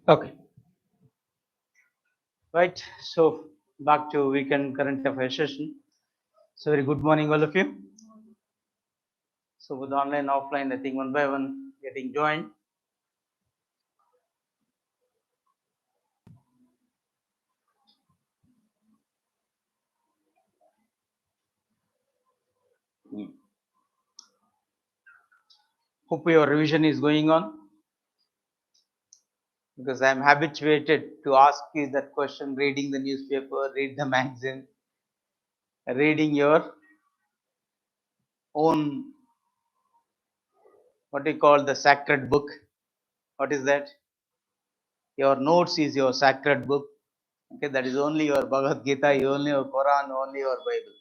Okay, right. So back to weekend current affairs session. So very good morning, all of you. So with online, offline, I think one by one getting joined. Hope your revision is going on because I am habituated to ask you that question, reading the newspaper, read the magazine, reading your own what do you call the sacred book. What is that? Your notes is your sacred book. Okay, that is only your Bhagavad Gita, only your Quran, only your Bible.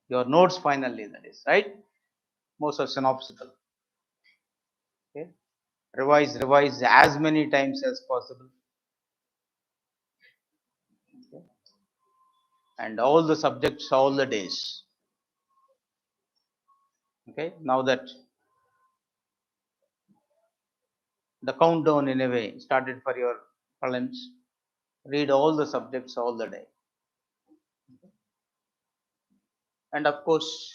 Your notes finally, that is right. Most are synopsical. Okay, revise as many times as possible. Okay? And all the subjects, all the days. Okay, now that the countdown in a way started for your prelims, read all the subjects all the day. And of course,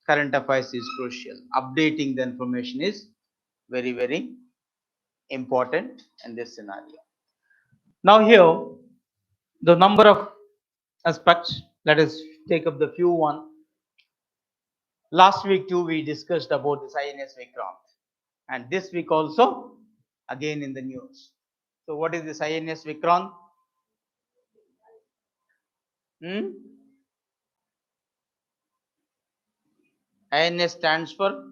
current affairs is crucial. Updating the information is very, very important in this scenario. Now, here, the number of aspects, let us take up the few one. Last week, too, we discussed about this INS Vikrant, and this week also, again in the news. So, what is this INS Vikrant? INS stands for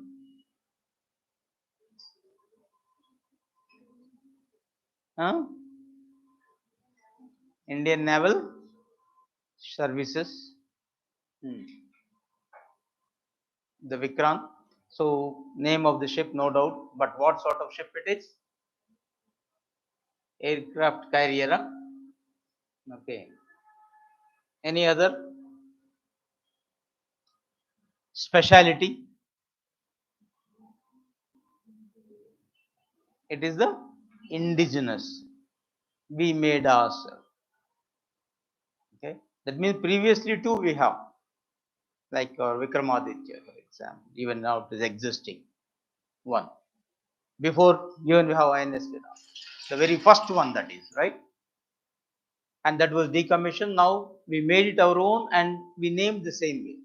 Indian Naval Services. The Vikrant. So, name of the ship, no doubt, but what sort of ship it is? Aircraft carrier. Okay. Any other speciality? It is the indigenous. We made ourselves. Okay. That means previously too we have, like Vikramaditya, for example. Even now it is existing one. Before even we have INS Virat. The very first one, that is right. And that was decommissioned. Now we made it our own and we named the same way.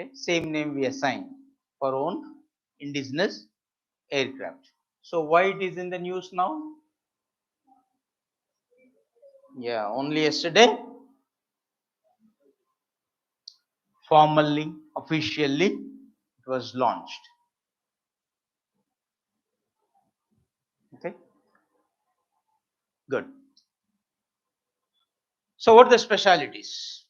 Okay? Same name we assign for own indigenous aircraft. So why it is in the news now? Yeah, only yesterday, formally, officially, it was launched. Okay, good. So what are the specialities?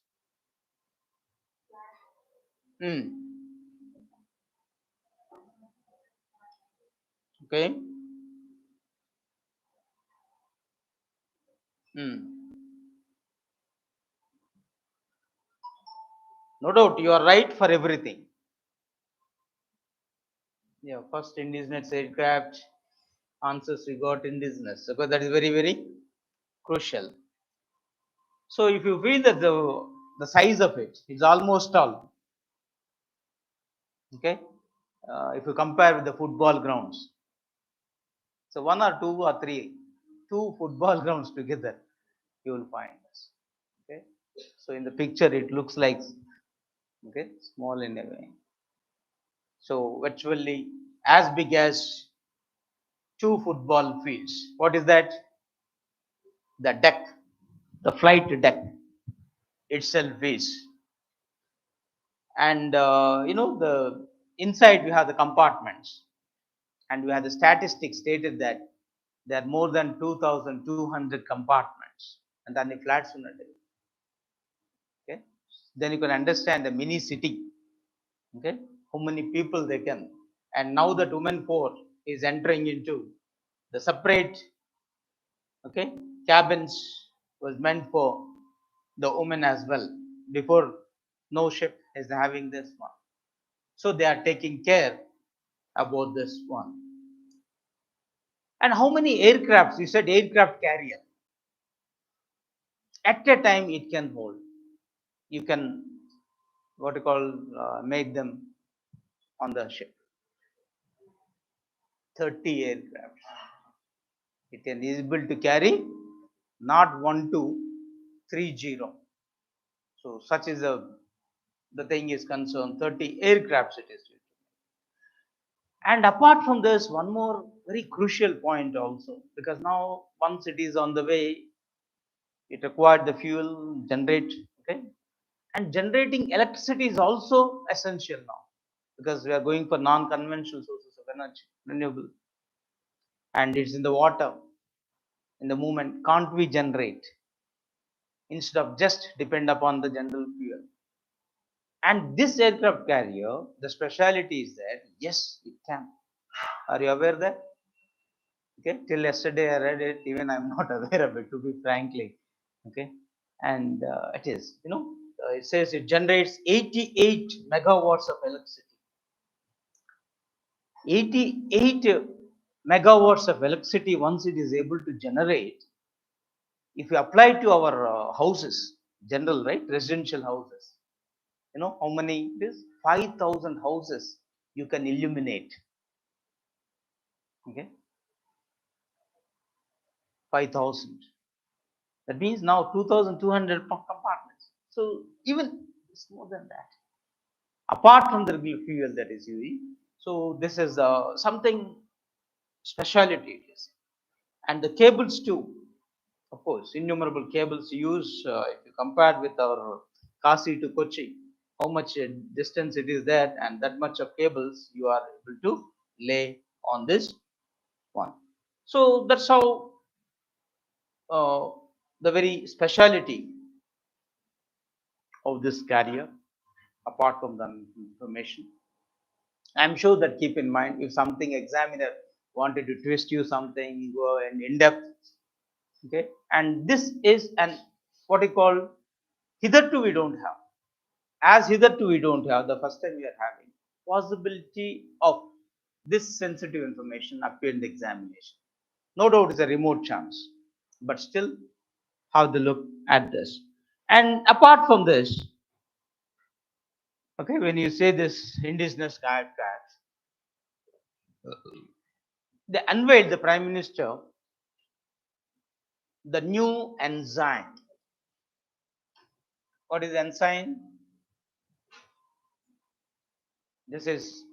Okay. No doubt, you are right for everything. Yeah, first indigenous aircraft answers we got indigenous, because that is very, very crucial. So if you feel that the size of it is almost all, okay, if you compare with the football grounds, so one or two or three, two football grounds together, you will find this. Okay, so in the picture it looks like okay small in a way. So virtually as big as two football fields. What is that? The deck, the flight deck itself is, and the inside we have the compartments, and we have the statistics stated that there are more than 2,200 compartments, and then the flats ఉన్నది. Okay, then you can understand the mini city. Okay, how many people they can, and now that women force is entering into the separate okay cabins was meant for the women as well. Before, no ship is having this one, so they are taking care about this one. And how many aircrafts? You said aircraft carrier. At a time it can hold. You can what you call make them on the ship. 30 aircraft. It can is able to carry not 1, 2, 3, 0. So such is the thing is concerned. 30 aircrafts it is. And apart from this, one more very crucial point also, because now once it is on the way, it required the fuel generate, okay, and generating electricity is also essential now, because we are going for non-conventional sources of energy, renewable, and it's in the water, in the movement. Can't we generate instead of just depend upon the general fuel? And this aircraft carrier, the speciality is that yes, it can. Are you aware that? Okay, till yesterday I read it, even I'm not aware of it, to be frankly. Okay, and it is, it says it generates 88 megawatts of electricity. 88 megawatts of electricity once it is able to generate. If you apply to our houses, general, right, residential houses, how many it is? 5,000 houses you can illuminate. Okay, 5,000. That means now 2,200 compartments. So even it's more than that. Apart from the regular fuel that is using, so this is something speciality it is. And the cables too, of course, innumerable cables used. If you compare with our Kasi to Kochi, how much distance it is there, and that much of cables you are able to lay on this one. So that's how the very speciality of this carrier, apart from the information. I'm sure that keep in mind, if something examiner wanted to twist you something, go in depth. Okay, and this is an what you call hitherto we don't have. As hitherto we don't have, the first time we are having possibility of this sensitive information appear in the examination. No doubt it's a remote chance, but still have the look at this. And apart from this, okay, when you say this indigenous aircraft, they unveiled, the Prime Minister, the new ensign. What is ensign? This is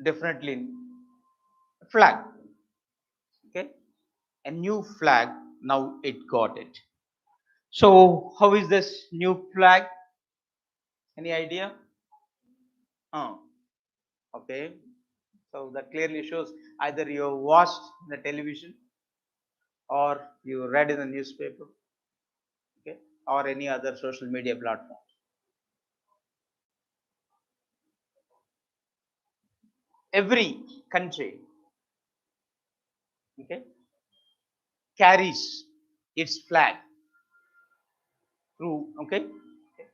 definitely flag. Okay, a new flag. Now it got it. So how is this new flag? Any idea? Oh, okay. So that clearly shows either you watched the television or you read in the newspaper, okay, or any other social media platform. Every country, okay, carries its flag through, okay.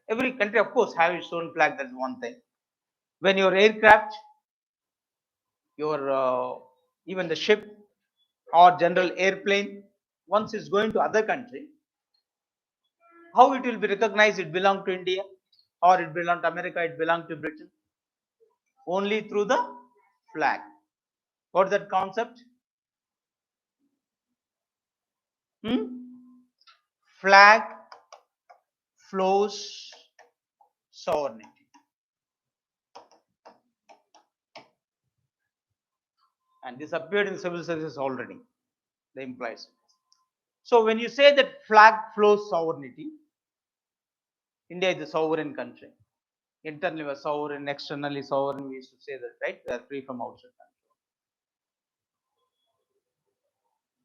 Every country, of course, have its own flag. That's one thing. When your aircraft, your even the ship or general airplane, once it's going to other country, how it will be recognized? It belong to India, or it belong to America, it belong to Britain? Only through the flag. What is that concept? Flag flows sovereignty. And this appeared in civil services already, the implies. So when you say that flag flows sovereignty, India is a sovereign country. Internally we are sovereign, externally sovereign, we used to say that, right? We are free from outside control.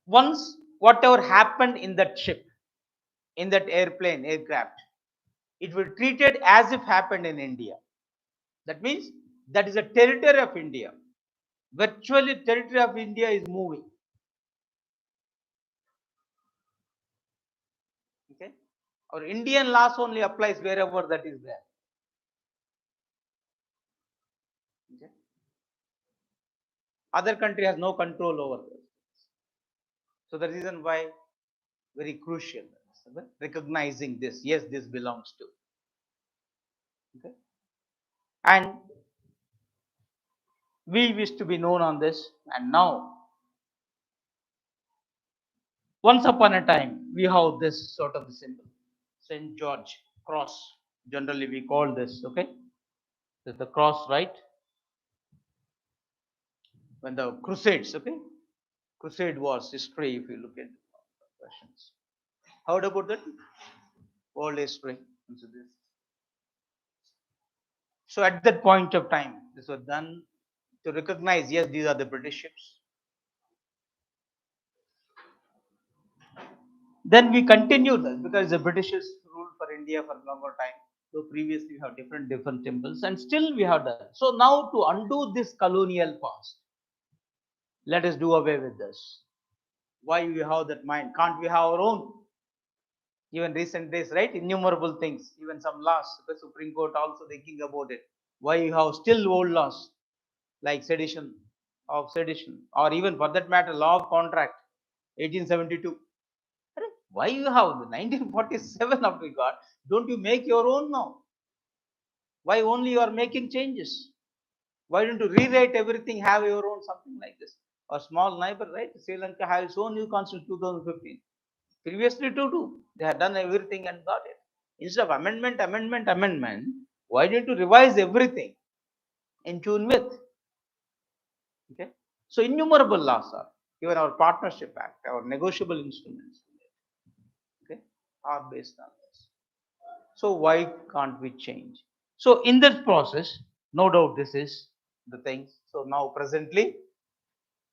Once whatever happened in that ship, in that airplane, aircraft, it will treat it as if happened in India. That means that is a territory of India. Virtually territory of India is moving. Okay, our Indian laws only applies wherever that is there. Okay, other country has no control over this. So the reason why very crucial, recognizing this. Yes, this belongs to. Okay. And we wish to be known on this, and now once upon a time we have this sort of symbol, St. George cross. Generally we call this, okay, this is the cross, right? When the crusades, okay, crusade wars history, if you look at questions, how about that world history? So at that point of time, this was done to recognize, yes, these are the British ships. Then we continued that because the Britishers ruled for India for a longer time. So previously we have different temples, and still we have done. So now to undo this colonial past, let us do away with this. Why we have that mind? Can't we have our own? Even recent days, right? Innumerable things, even some laws. The Supreme Court also thinking about it. Why you have still old laws like sedition, or even for that matter, law of contract, 1872. Why you have the 1947 of we got? Don't you make your own now? Why only you are making changes? Why don't you rewrite everything, have your own, something like this? A small neighbor, right? Sri Lanka has its own new constitution 2015. Previously to do, they had done everything and got it. Instead of amendment, why don't you revise everything in tune with? Okay. So innumerable laws are, even our partnership act, our negotiable instruments, okay, are based on this. So why can't we change? So in that process, no doubt this is the things. So now presently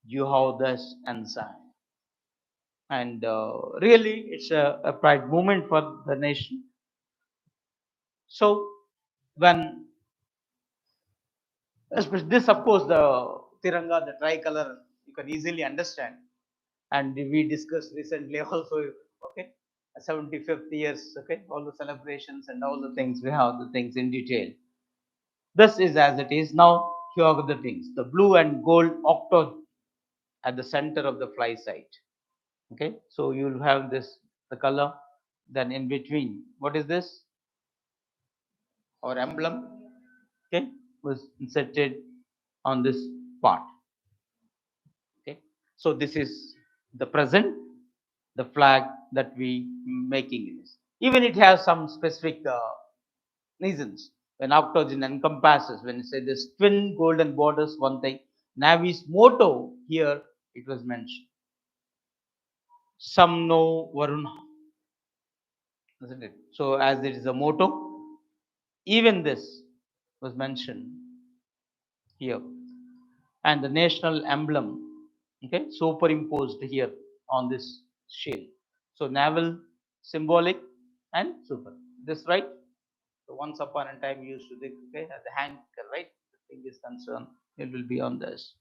you have this enzyme, and really it's a pride moment for the nation. So when this, of course, the Tiranga, the tricolor, you can easily understand, and we discussed recently also. Okay, 75th years. Okay, all the celebrations and all the things, we have the things in detail. This is as it is. Now here are the things: the blue and gold octo at the center of the fly site. Okay, so you'll have this the color. Then in between, what is this? Our emblem. Okay, was inserted on this part. Okay, so this is the present, the flag that we making this. Even it has some specific reasons. When octogen encompasses, when you say this twin golden borders, one thing. Navy's motto here, it was mentioned. Some know Varuna, isn't it? So as it is a motto, even this was mentioned here. And the national emblem, okay, superimposed here on this shield. So naval, symbolic, and super. This right? So once upon a time you used to think, okay, at the hand, right? The thing is concerned, it will be on this.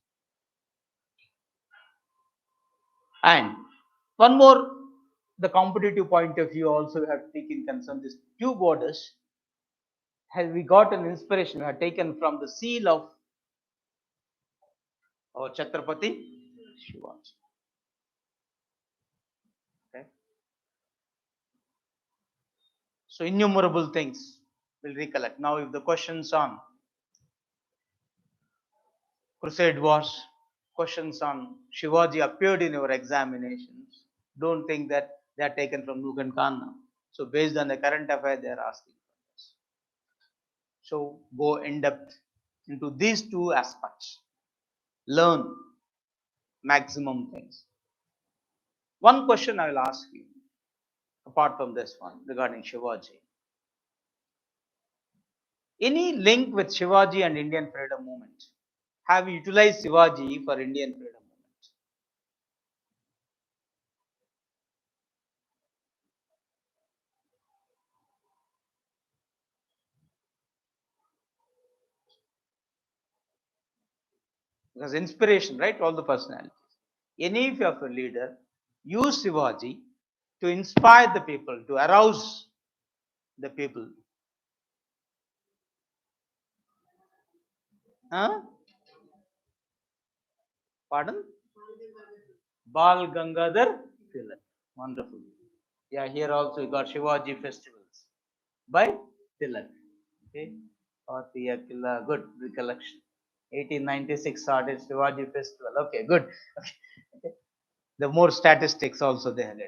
And one more, the competitive point of view also we have taken concern. These two borders, have we got an inspiration? We have taken from the seal of our Chhatrapati Shivaji. Okay. So innumerable things will recollect. Now, if the questions on Crusade Wars, questions on Shivaji appeared in your examinations, don't think that they are taken from Nook and Khanna. So based on the current affair, they are asking for this. So go in depth into these two aspects. Learn maximum things. One question I will ask you, apart from this one, regarding Shivaji. Any link with Shivaji and Indian freedom movement? Have you utilized Shivaji for Indian freedom movement? Because inspiration, right? All the personalities. Any of your leader use Shivaji to inspire the people, to arouse the people. Huh? Pardon? Bal Gangadhar Tilak. Wonderful. Yeah, here also you got Shivaji festivals by Tilak. Okay. Fatih Akila, good recollection. 1896 started Shivaji festival. Okay, good. Okay. The more statistics also they had.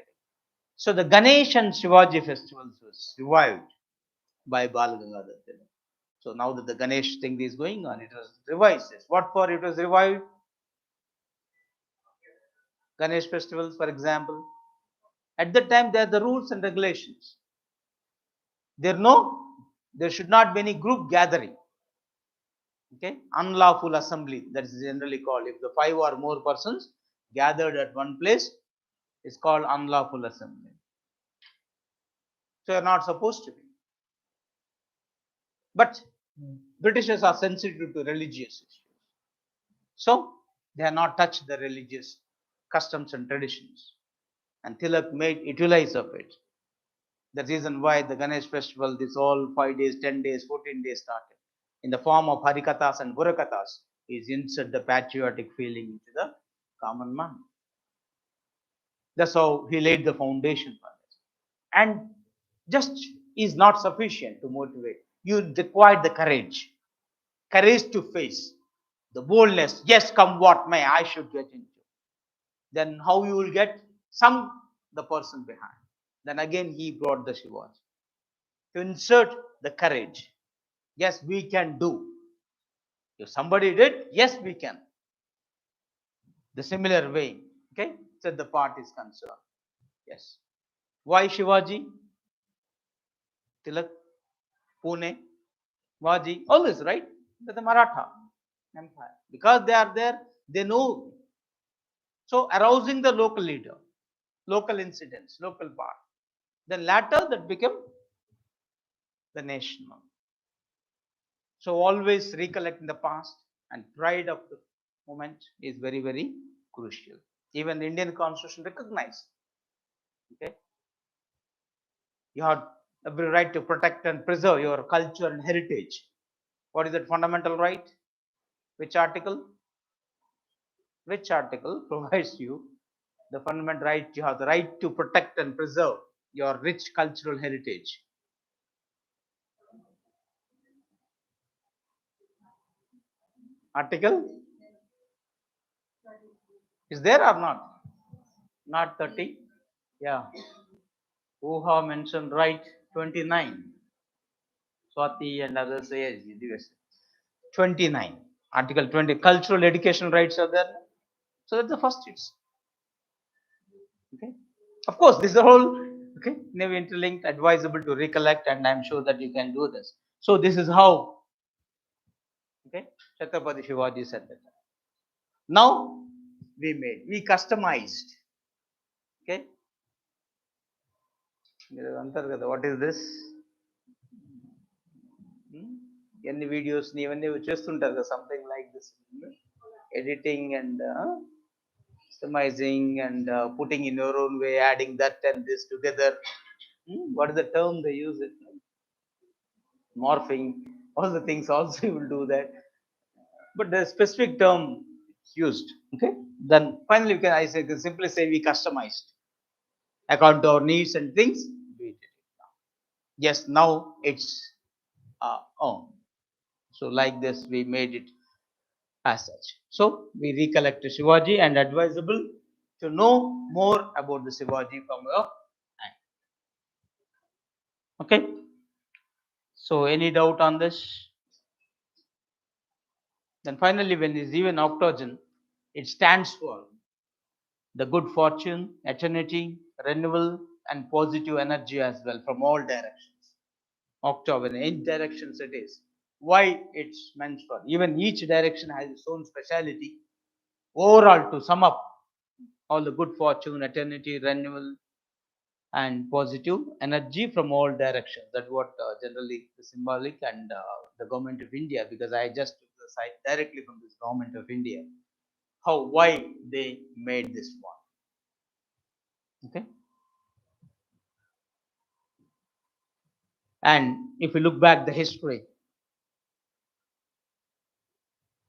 So the Ganesh and Shivaji festivals was revived by Bal Gangadhar Tilak. So now that the Ganesh thing is going on, it was revised. What for it was revived? Ganesh festivals, for example. At that time, there are the rules and regulations. There should not be any group gathering. Okay, unlawful assembly, that is generally called. If the 5 or more persons gathered at one place, is called unlawful assembly. So you are not supposed to be. But Britishers are sensitive to religious issues. So they have not touched the religious customs and traditions. And Tilak made utilize of it. The reason why the Ganesh festival, this all 5 days, 10 days, 14 days started in the form of Harikathas and Burakathas, is insert the patriotic feeling into the common man. That's how he laid the foundation for this. And just is not sufficient to motivate. You require the courage to face, the boldness. Yes, come what may, I should get into. Then how you will get some the person behind. Then again he brought the Shivaji to insert the courage. Yes, we can do. If somebody did, yes, we can. The similar way, okay, said the part is concerned. Yes. Why Shivaji? Tilak, Pune, Vaji, all this, right? The Maratha Empire. Because they are there, they know. So arousing the local leader, local incidents, local part. Then later that became the national. So always recollecting the past and pride of the moment is very, very crucial. Even the Indian Constitution recognized. Okay, you have every right to protect and preserve your culture and heritage. What is that fundamental right? Which article? Which article provides you the fundamental right? You have the right to protect and preserve your rich cultural heritage. Article is there or not? Not 30. Yeah. Who have mentioned right? 29. Swati and others say yes. 29. Article 20. Cultural education rights are there. So that's the first it's. Okay. Of course, these are all okay, never interlinked, advisable to recollect, and I'm sure that you can do this. So this is how okay, Chhatrapati Shivaji said that. Now we customized. Okay. What is this? ఎన్ని videos ఇవన్నీ చేస్తుంటారు కదా something like this editing and customizing and putting in your own way, adding that and this together. What is the term they use it? Morphing, all the things also you will do that. But the specific term used. Okay. Then finally we can can simply say we customized according to our needs and things. We did it now. Yes, now it's on. So like this we made it as such. So we recollected Shivaji and advisable to know more about the Shivaji from your hand. Okay. So any doubt on this? Then finally, when is even octogen, it stands for the good fortune, eternity, renewal, and positive energy as well from all directions. October, in each directions it is. Why it's meant for? Even each direction has its own speciality. Overall, to sum up, all the good fortune, eternity, renewal, and positive energy from all directions. That's what generally the symbolic and the government of India, because I just took the site directly from this government of India, why they made this one. Okay. And if we look back the history,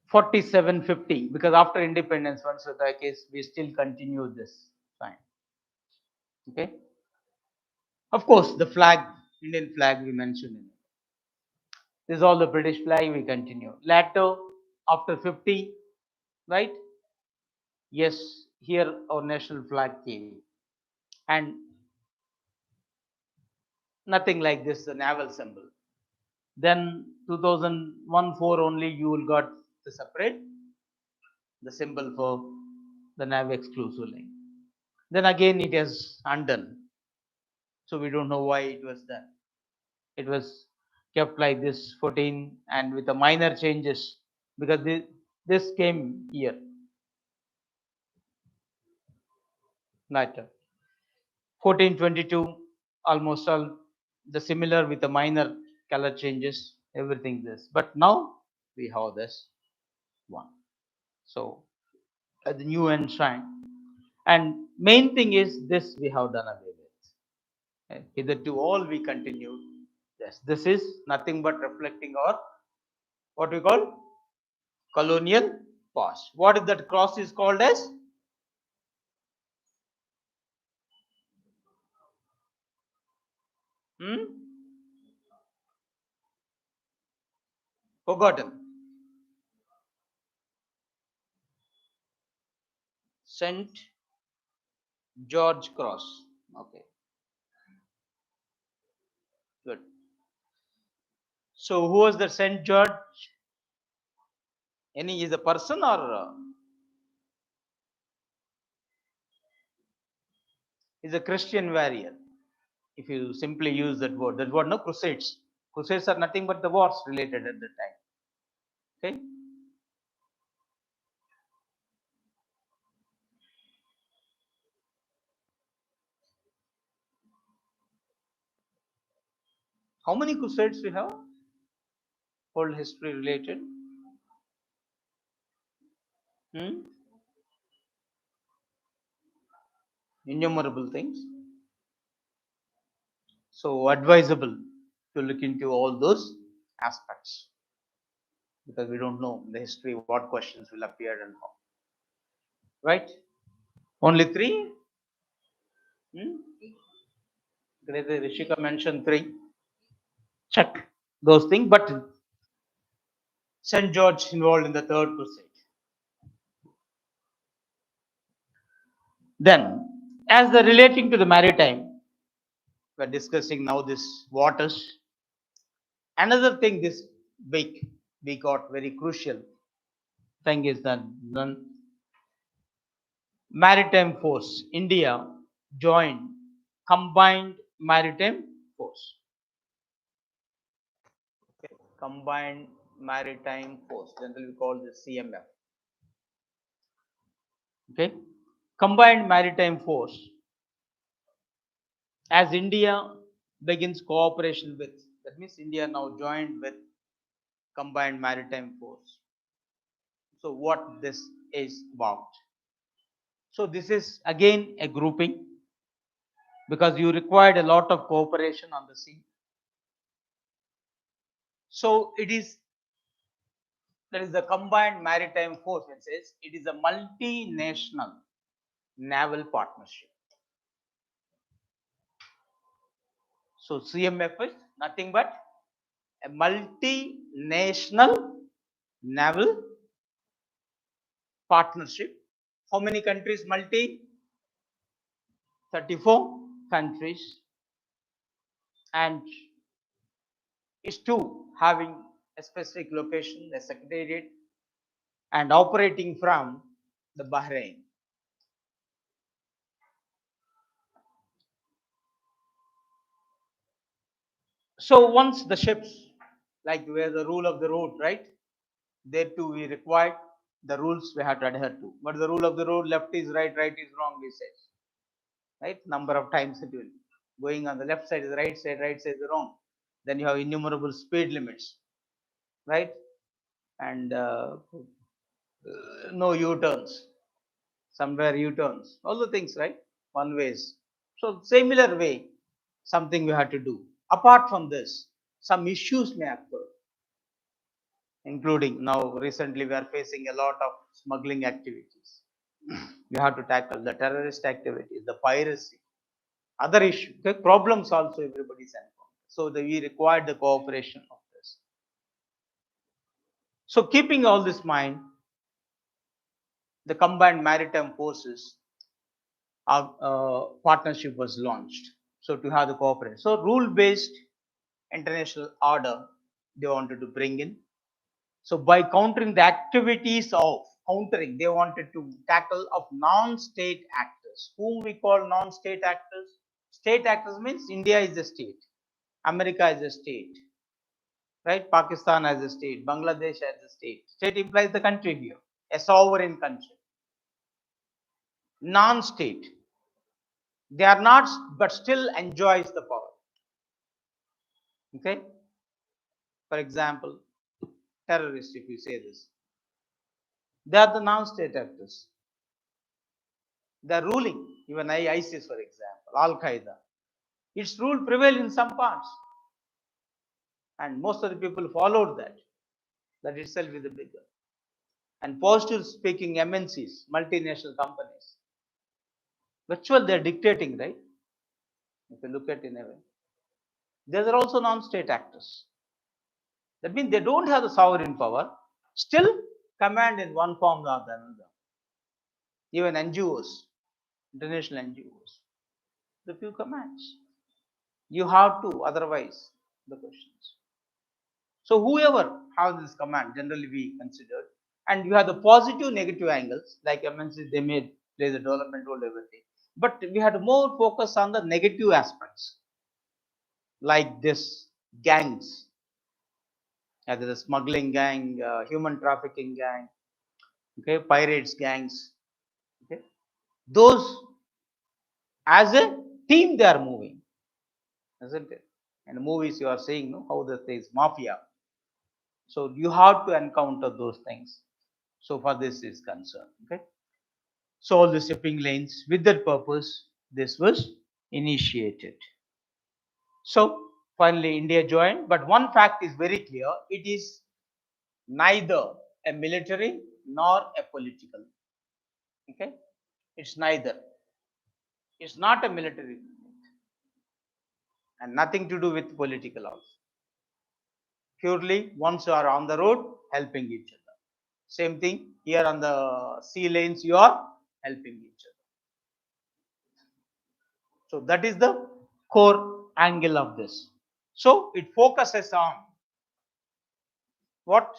4750, because after independence, once the case, we still continue this sign. Okay. Of course, the flag, Indian flag, we mentioned in it. This is all the British flag. We continue. Later, after 50, right? Yes, here our national flag came, and nothing like this, the naval symbol. Then 2001-4 only you will got the separate the symbol for the nav exclusive link. Then again it is undone. So we don't know why it was done. It was kept like this 14 and with the minor changes, because this came here later. 1422 almost all the similar with the minor color changes, everything this. But now we have this one. So the new ensign. And main thing is this we have done away with. Hitherto all we continued. Yes, this is nothing but reflecting our what we call colonial past. What is that cross is called as? Hmm? Forgotten. Saint George Cross. Okay, good. So who was the Saint George? Any is a person or is a Christian warrior? If you simply use that word, no, crusades. Crusades are nothing but the wars related at the time. Okay. How many crusades we have? Whole history related. Hmm? Innumerable things. So advisable to look into all those aspects, because we don't know the history, what questions will appear and how. Right? Only three? Hmm? Rishika mentioned three. Check those things, but St. George involved in the third crusade. Then, as the relating to the maritime, we're discussing now this waters. Another thing this week we got very crucial thing is that the maritime force. India joined combined maritime force. Okay. Combined maritime force, generally called the CMF. Okay. Combined maritime force, as India begins cooperation with, that means India now joined with combined maritime force. So what this is about? So this is again a grouping, because you required a lot of cooperation on the sea. So it is, that is the combined maritime force. It says it is a multinational naval partnership. So CMF is nothing but a multinational naval partnership. How many countries multi? 34 countries, and is two having a specific location, a secretariat, and operating from the Bahrain. So once the ships, like where the rule of the road, right? There too we required the rules we have to adhere to. But the rule of the road, left is right, right is wrong, we say. Right? Number of times it will. Going on the left side is the right side is the wrong. Then you have innumerable speed limits, right? And no U-turns. Somewhere U-turns. All the things, right? One ways. So similar way, something we have to do. Apart from this, some issues may occur. including now recently we are facing a lot of smuggling activities. You have to tackle the terrorist activities, the piracy, other issues, the problems also everybody is encountering. So we require the cooperation of this. So keeping all this in mind, the combined maritime forces partnership was launched. So to have the cooperation. So rule-based international order they wanted to bring in. So by countering the activities of countering, they wanted to tackle of non-state actors, whom we call non-state actors. State actors means India is a state, America is a state, right? Pakistan as a state, Bangladesh as a state. State implies the country here, a sovereign country. Non-state, they are not, but still enjoys the power. Okay. For example, terrorists, if you say this, they are the non-state actors. They are ruling, even ISIS, for example, Al Qaeda. Its rule prevailed in some parts, and most of the people followed that. That itself is a bigger. And positive speaking MNCs, multinational companies, virtual they're dictating, right? If you look at it in a way, these are also non-state actors. That means they don't have the sovereign power, still command in one form or the another. Even NGOs, international NGOs, the few commands. You have to, otherwise the questions. So whoever has this command, generally we considered, and you have the positive, negative angles, like MNCs, they may play the development role, everything. But we had more focus on the negative aspects, like this gangs, either the smuggling gang, human trafficking gang, okay, pirates gangs, okay. Those as a team they are moving, isn't it? In movies you are seeing, no, how this is mafia. So you have to encounter those things. So far this is concerned. Okay. So all the shipping lanes with that purpose, this was initiated. So finally India joined, but one fact is very clear: it is neither a military nor a political. Okay, it's neither. It's not a military and nothing to do with political also. Purely once you are on the road, helping each other. Same thing here on the sea lanes, you are helping each other. So that is the core angle of this. So it focuses on what?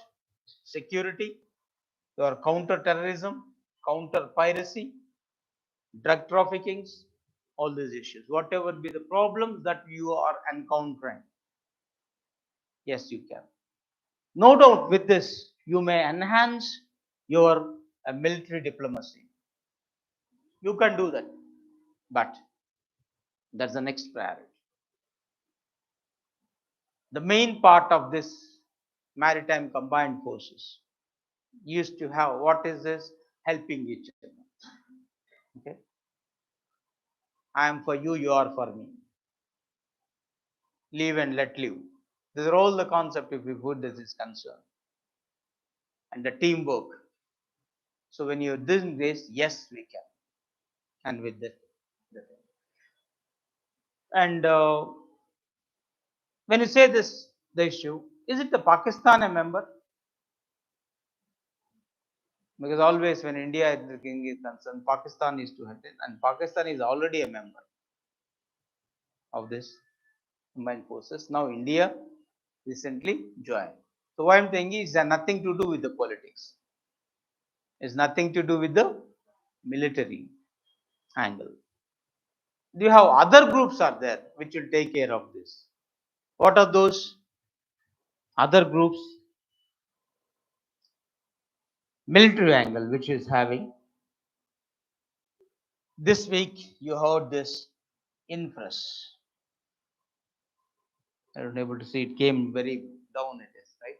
Security, your counter terrorism, counter piracy, drug trafficking, all these issues. Whatever be the problems that you are encountering, yes, you can. No doubt with this, you may enhance your military diplomacy. You can do that, but that's the next priority. The main part of this maritime combined forces used to have what is this? Helping each other. Okay, I am for you, you are for me. Live and let live. These are all the concept if we put this is concerned. And the teamwork. So when you're doing this, yes, we can. And with that, and when you say this, the issue, is it the Pakistan a member? Because always when India is concerned, Pakistan is to handle, and Pakistan is already a member of this combined forces. Now India recently joined. So what I'm saying is that nothing to do with the politics. It's nothing to do with the military angle. Do you have other groups are there which will take care of this? What are those other groups? Military angle which is having. This week you heard this infras. I don't able to see it came very down it is, right?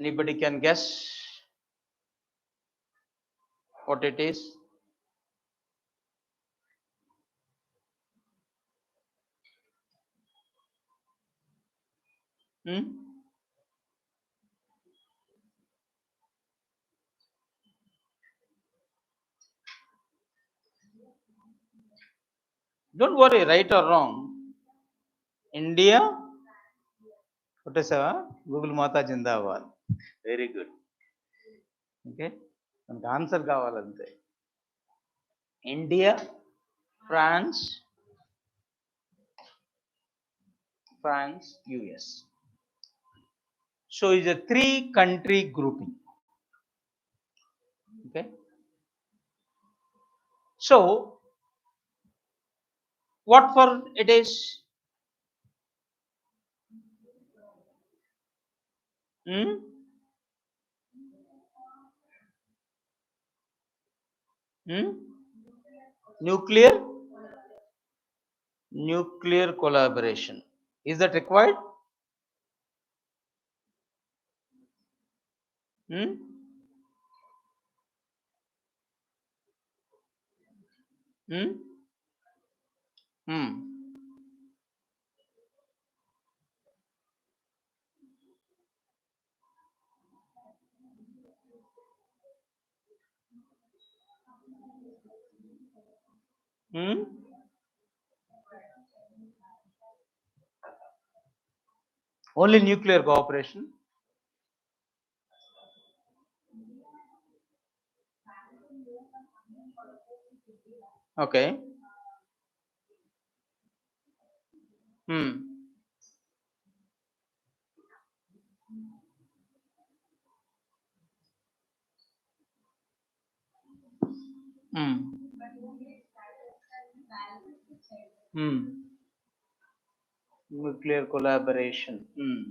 Anybody can guess what it is? Hmm? Don't worry, right or wrong. India, what is Google Mata Jindabad. Very good. Okay. మనకు answer కావాలంతే. India, France, US. So it's a 3-country grouping. Okay. So what for it is? Hmm? Hmm? Nuclear collaboration. Is that required? Hmm? Hmm? Hmm. Hmm? Only nuclear cooperation. Okay. Hmm. Hmm. Hmm. Nuclear collaboration. Hmm.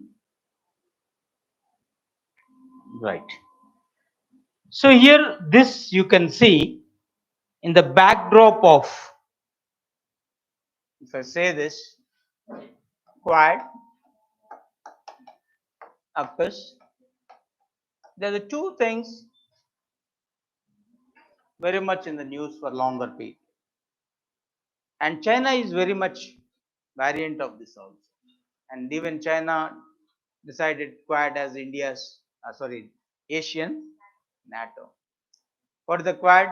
Right. So here, this you can see in the backdrop of, if I say this, Quad, APPSC, there are the two things very much in the news for longer period. And China is very much variant of this also. And even China decided Quad as India's, Asian NATO. What is the Quad?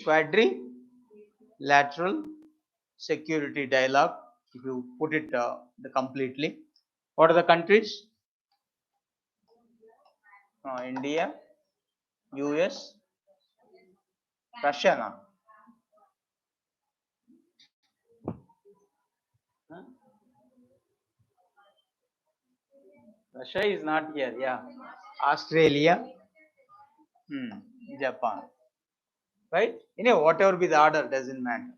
Quadrilateral security dialogue. If you put it completely, what are the countries? India, US, Russia. Huh? Russia is not here. Yeah, Australia, Japan. Right? Whatever be the order doesn't matter.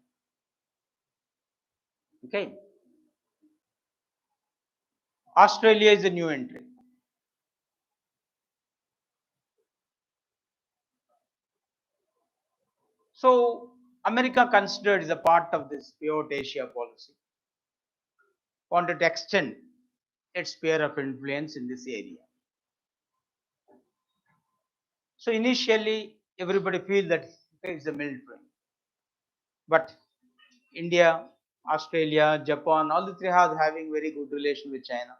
Okay. Australia is a new entry. So America considered as a part of this pivot Asia policy, wanted to extend its sphere of influence in this area. So initially everybody feel that it's a military, but India, Australia, Japan, all the three are having very good relation with China,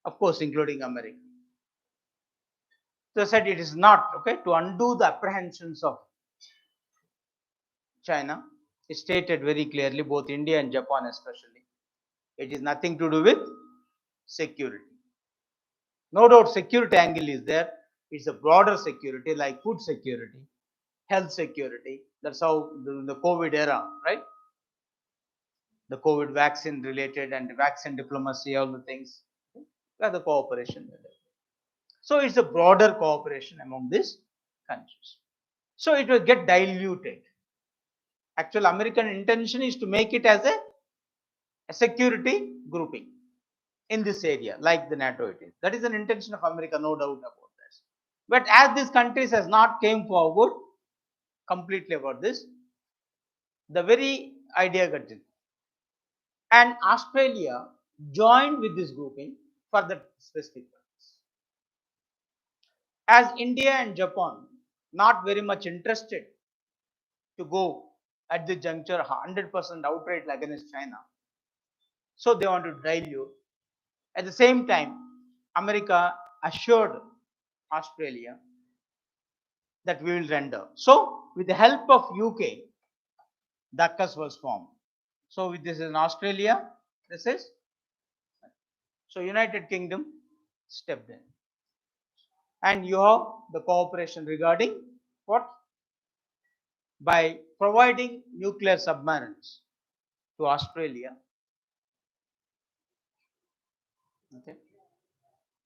of course, including America. So I said it is not okay to undo the apprehensions of China. It stated very clearly, both India and Japan especially, it is nothing to do with security. No doubt security angle is there. It's a broader security like food security, health security. That's how the COVID era, right? The COVID vaccine related and vaccine diplomacy, all the things, the cooperation. So it's a broader cooperation among these countries. So it will get diluted. Actual American intention is to make it as a security grouping in this area, like the NATO it is. That is an intention of America, no doubt about this. But as these countries has not came forward completely about this, the very idea got it. And Australia joined with this grouping for that specific purpose. As India and Japan not very much interested to go at the juncture 100% outright against China, so they want to dilute. At the same time, America assured Australia that we will render. So, with the help of UK, the APPSC was formed. So, with this is in Australia, this is so United Kingdom stepped in, and you have the cooperation regarding what? By providing nuclear submarines to Australia. Okay,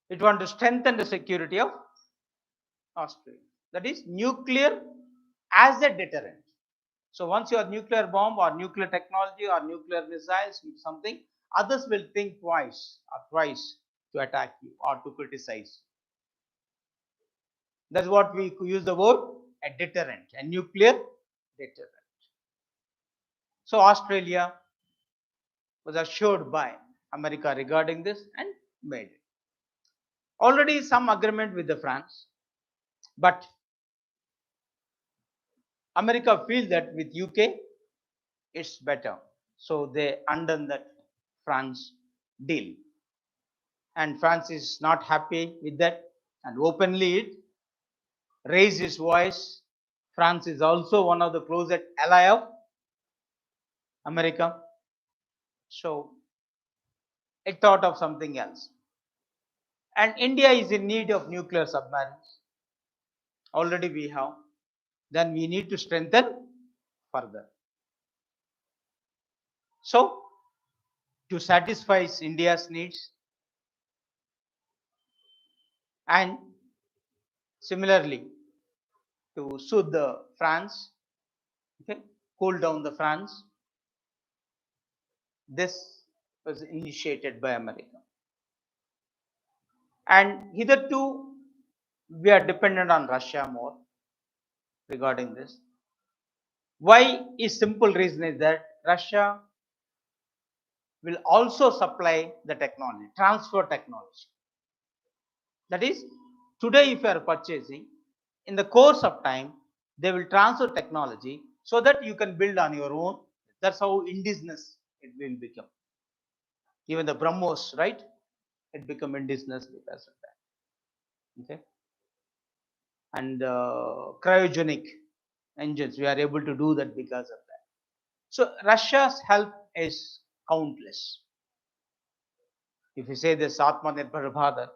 it want to strengthen the security of Australia. That is nuclear as a deterrent. So once you have nuclear bomb or nuclear technology or nuclear missiles, something, others will think twice or thrice to attack you or to criticize. That's what we use the word a deterrent, a nuclear deterrent. So Australia was assured by America regarding this and made it. Already some agreement with the France, but America feels that with UK it's better. So they undone that France deal. And France is not happy with that and openly it raised its voice. France is also one of the closest ally of America. So it thought of something else. And India is in need of nuclear submarines. Already we have. Then we need to strengthen further. So to satisfy India's needs and similarly to soothe the France, okay, cool down the France, this was initiated by America. And hitherto we are dependent on Russia more regarding this. Why is simple reason is that Russia will also supply the technology, transfer technology. That is, today if you are purchasing, in the course of time, they will transfer technology so that you can build on your own. That's how indigenous it will become. Even the BrahMos, right? It become indigenous because of that. Okay. And cryogenic engines, we are able to do that because of that. So Russia's help is countless. If you say this Atmanirbhar Bharat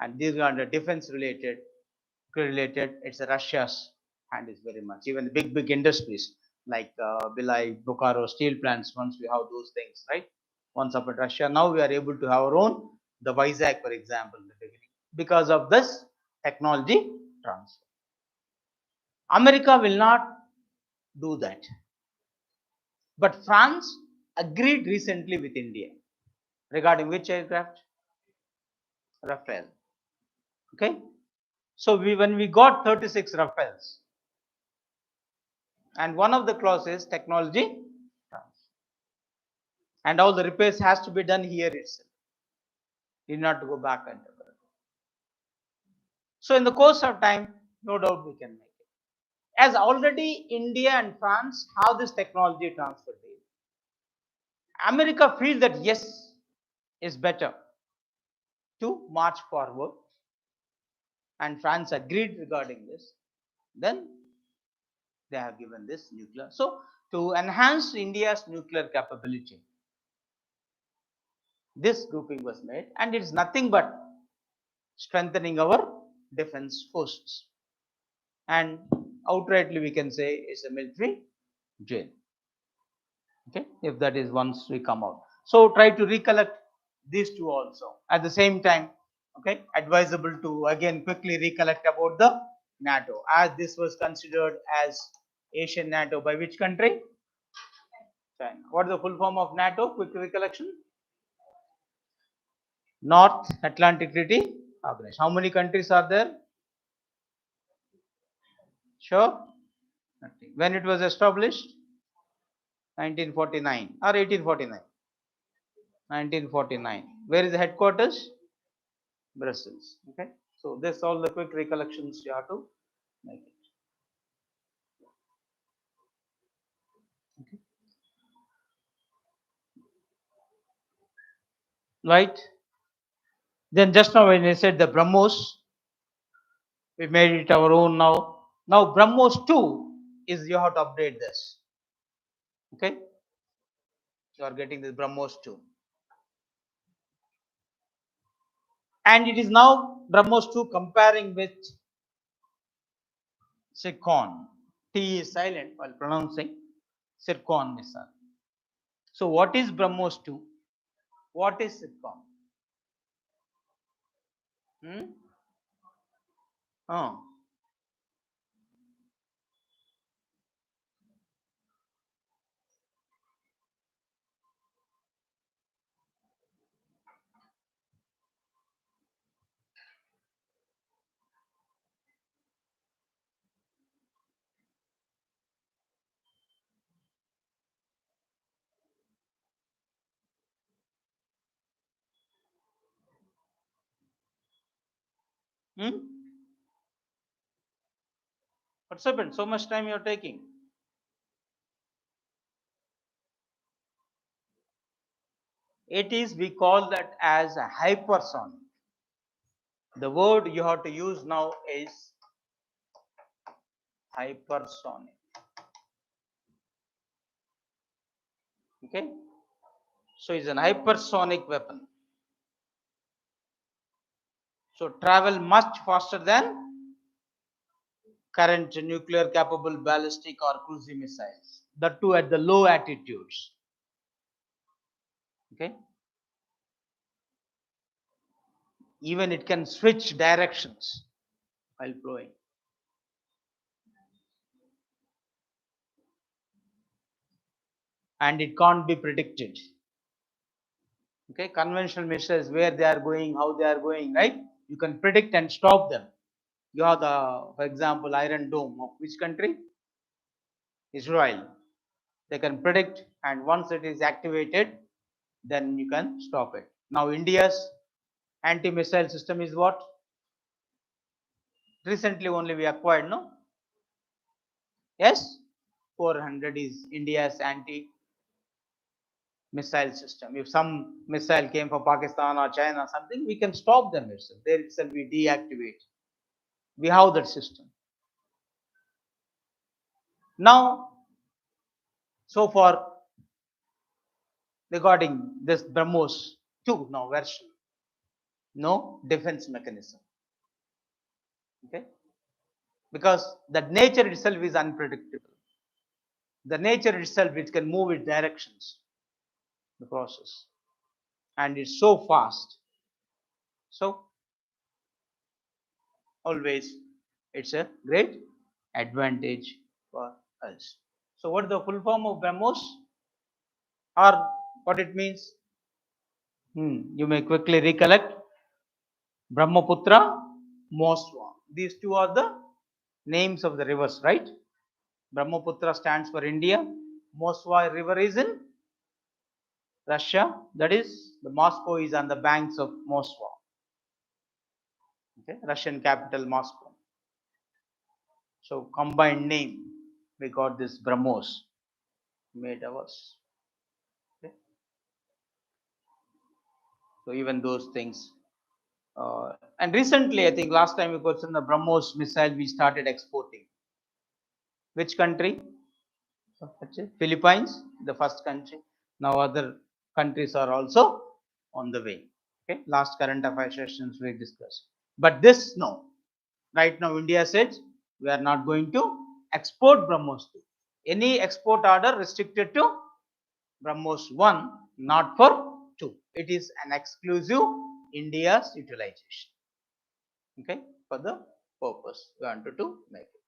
and these are the defense related, it's Russia's hand is very much. Even the big industries like Bilai, Bokaro steel plants, once we have those things, right? Once upon Russia, now we are able to have our own, the Vizag, for example, in the beginning, because of this technology transfer. America will not do that. But France agreed recently with India regarding which aircraft? Rafale. Okay. So when we got 36 Rafales, and one of the clauses technology transfer, and all the repairs has to be done here itself. You not to go back and forth. So in the course of time, no doubt we can make it. As already India and France have this technology transfer deal, America feels that yes, is better to march forward, and France agreed regarding this. Then they have given this nuclear. So to enhance India's nuclear capability, this grouping was made, and it is nothing but strengthening our defense forces. And outrightly we can say it's a military jail. Okay, if that is once we come out. So try to recollect these two also at the same time. Okay, advisable to again quickly recollect about the NATO, as this was considered as Asian NATO by which country? China. What is the full form of NATO? Quick recollection. North Atlantic Treaty Organization. How many countries are there? Sure. Nothing. When it was established? 1949 or 1849? 1949. Where is the headquarters? Brussels. Okay, so this all the quick recollections you have to make it. Okay. Right. Then just now when I said the BrahMos, we made it our own now. Now BrahMos 2 is you have to update this. Okay, you are getting this BrahMos 2. And it is now BrahMos 2 comparing with Zircon. T is silent while pronouncing Zircon missile. So what is BrahMos 2? What is Zircon? Hmm? Oh. Hmm? What's happened? So much time you're taking. It is, we call that as a hypersonic. The word you have to use now is hypersonic. Okay? So it's an hypersonic weapon. So travel much faster than current nuclear capable ballistic or cruise missiles. That too at the low altitudes. Okay? Even it can switch directions while flowing. And it can't be predicted. Okay, conventional missiles, where they are going, how they are going, right? You can predict and stop them. You have the, for example, Iron Dome of which country? Israel. They can predict, and once it is activated, then you can stop it. Now, India's anti-missile system is what? Recently only we acquired, no? Yes? 400 is India's anti missile system. If some missile came from Pakistan or China or something, we can stop them itself. There itself we deactivate. We have that system. Now, so far regarding this BrahMos 2 now version, no defense mechanism. Okay, because that nature itself is unpredictable. The nature itself, it can move its directions, the process, and it's so fast. So always it's a great advantage for us. So what is the full form of BrahMos, or what it means? You may quickly recollect. Brahmaputra, Moswa. These two are the names of the rivers, right? Brahmaputra stands for India. Moswa river is in Russia. That is, the Moscow is on the banks of Moswa. Okay, Russian capital Moscow. So combined name, we got this BrahMos made ours. Okay. So even those things. And recently, I think last time we got some the BrahMos missile we started exporting. Which country? Philippines, the first country. Now other countries are also on the way. Okay, last current affairs sessions we discussed. But this, no. Right now India says we are not going to export BrahMos 2. Any export order restricted to BrahMos 1, not for 2. It is an exclusive India's utilization. Okay, for the purpose we wanted to make it.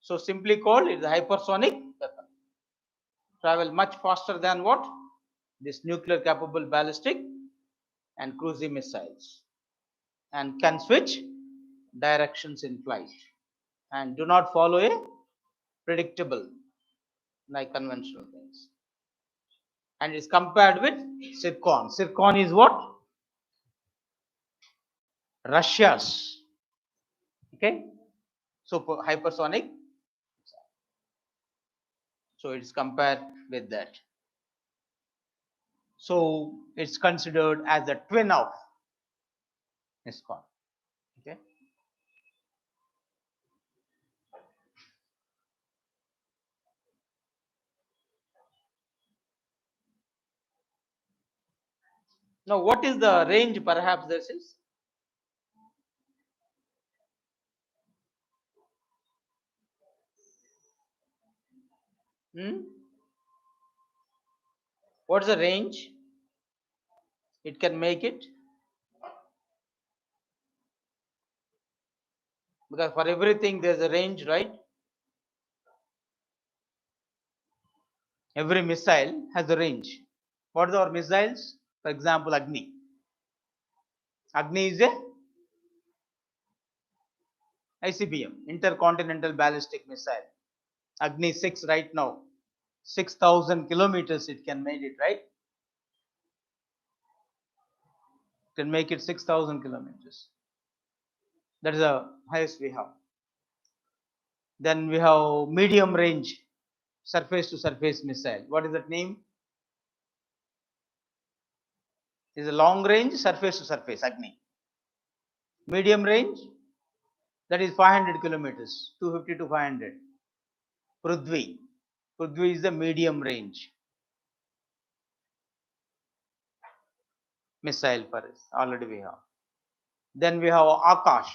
So simply called it is a hypersonic weapon. Travel much faster than what? This nuclear capable ballistic and cruise missiles, and can switch directions in flight and do not follow a predictable like conventional things. And is compared with zircon. Zircon is what? Russia's, okay, super hypersonic. So it's compared with that. So it's considered as a twin of ISKCON. Okay. Now, what is the range? Perhaps this is. What's the range? It can make it, because for everything there's a range, right? Every missile has a range. What are our missiles? For example, Agni. Agni is a ICBM, intercontinental ballistic missile. Agni 6 right now, 6,000 kilometers it can make it, right? Can make it 6,000 kilometers. That is the highest we have. Then we have medium range surface to surface missile. What is that name? It is a long range surface to surface Agni. Medium range, that is 500 kilometers, 250 to 500. Prithvi. Prithvi is the medium range missile for us. Already we have. Then we have Akash.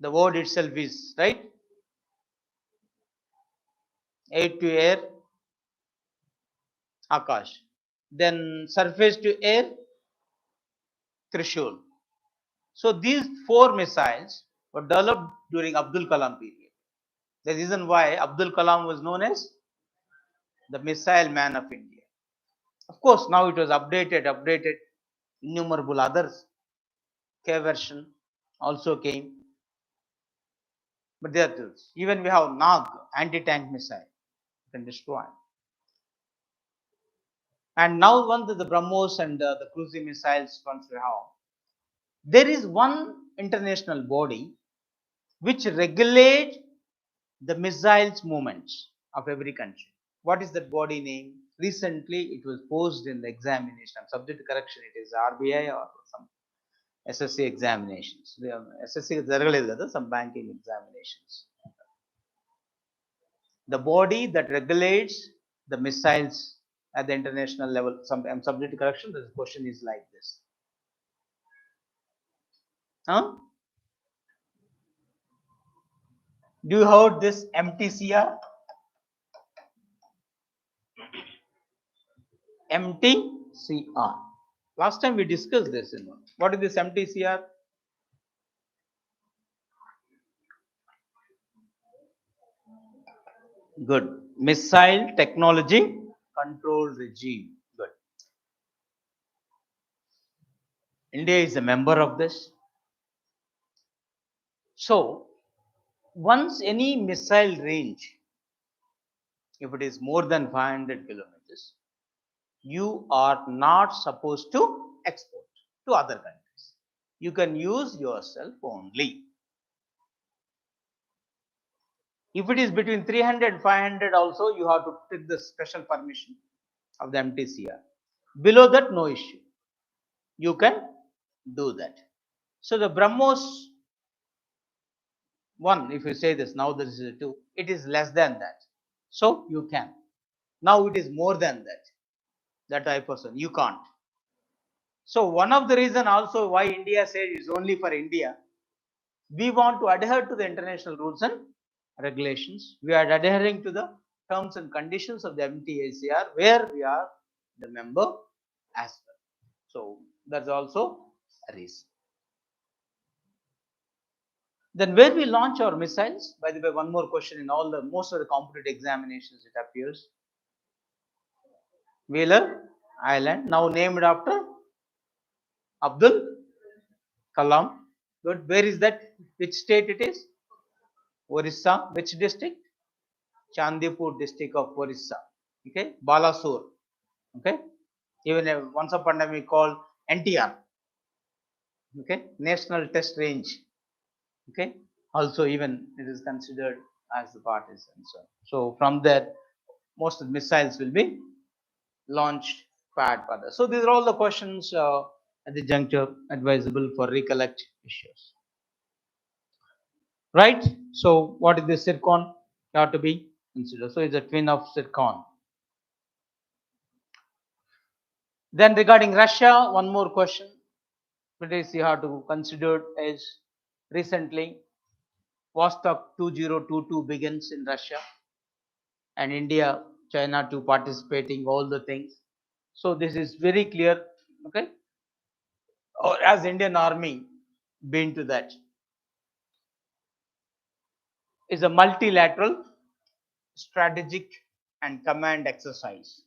The word itself is, right? Air to air, Akash. Then surface to air, Trishul. So these 4 missiles were developed during Abdul Kalam period. The reason why Abdul Kalam was known as the missile man of India. Of course, now it was updated. Innumerable others. K version also came. But there are tools. Even we have Nag, anti-tank missile, can destroy. And now once the BrahMos and the cruising missiles once we have, there is one international body which regulate the missiles movements of every country. What is that body name? Recently it was posed in the examination. I'm subject to correction. It is RBI or some SSC examinations. SSC is some banking examinations. The body that regulates the missiles at the international level. I'm subject to correction. The question is like this. Huh? Do you heard this MTCR? MTCR. Last time we discussed this. What is this MTCR? Good. Missile Technology Control Regime. Good. India is a member of this. So, once any missile range, if it is more than 500 kilometers, you are not supposed to export to other countries. You can use yourself only. If it is between 300 and 500 also, you have to take the special permission of the MTCR. Below that, no issue. You can do that. So the BrahMos 1, if you say this, now this is a 2, it is less than that. So you can. Now it is more than that. That type of person, you can't. So one of the reason also why India said is only for India, we want to adhere to the international rules and regulations. We are adhering to the terms and conditions of the MTCR, where we are the member as well. So that's also a reason. Then where we launch our missiles? By the way, one more question in most of the competitive examinations it appears. Wheeler Island, now named after Abdul Kalam. Good. Where is that? Which state it is? Orissa. Which district? Chandipur district of Orissa. Okay. Balasore. Okay. Even once upon a time we call NTR. Okay, national test range. Okay, also even it is considered as the part is concerned. So from there, most of the missiles will be launched pad further. So these are all the questions at the juncture advisable for recollect issues. Right? So what is the zircon? Have to be considered. So it's a twin of zircon. Then regarding Russia, one more question. Please you have to consider is recently Vostok 2022 begins in Russia and India, China to participating all the things. So this is very clear. Okay, or as Indian Army been to that is a multilateral strategic and command exercise.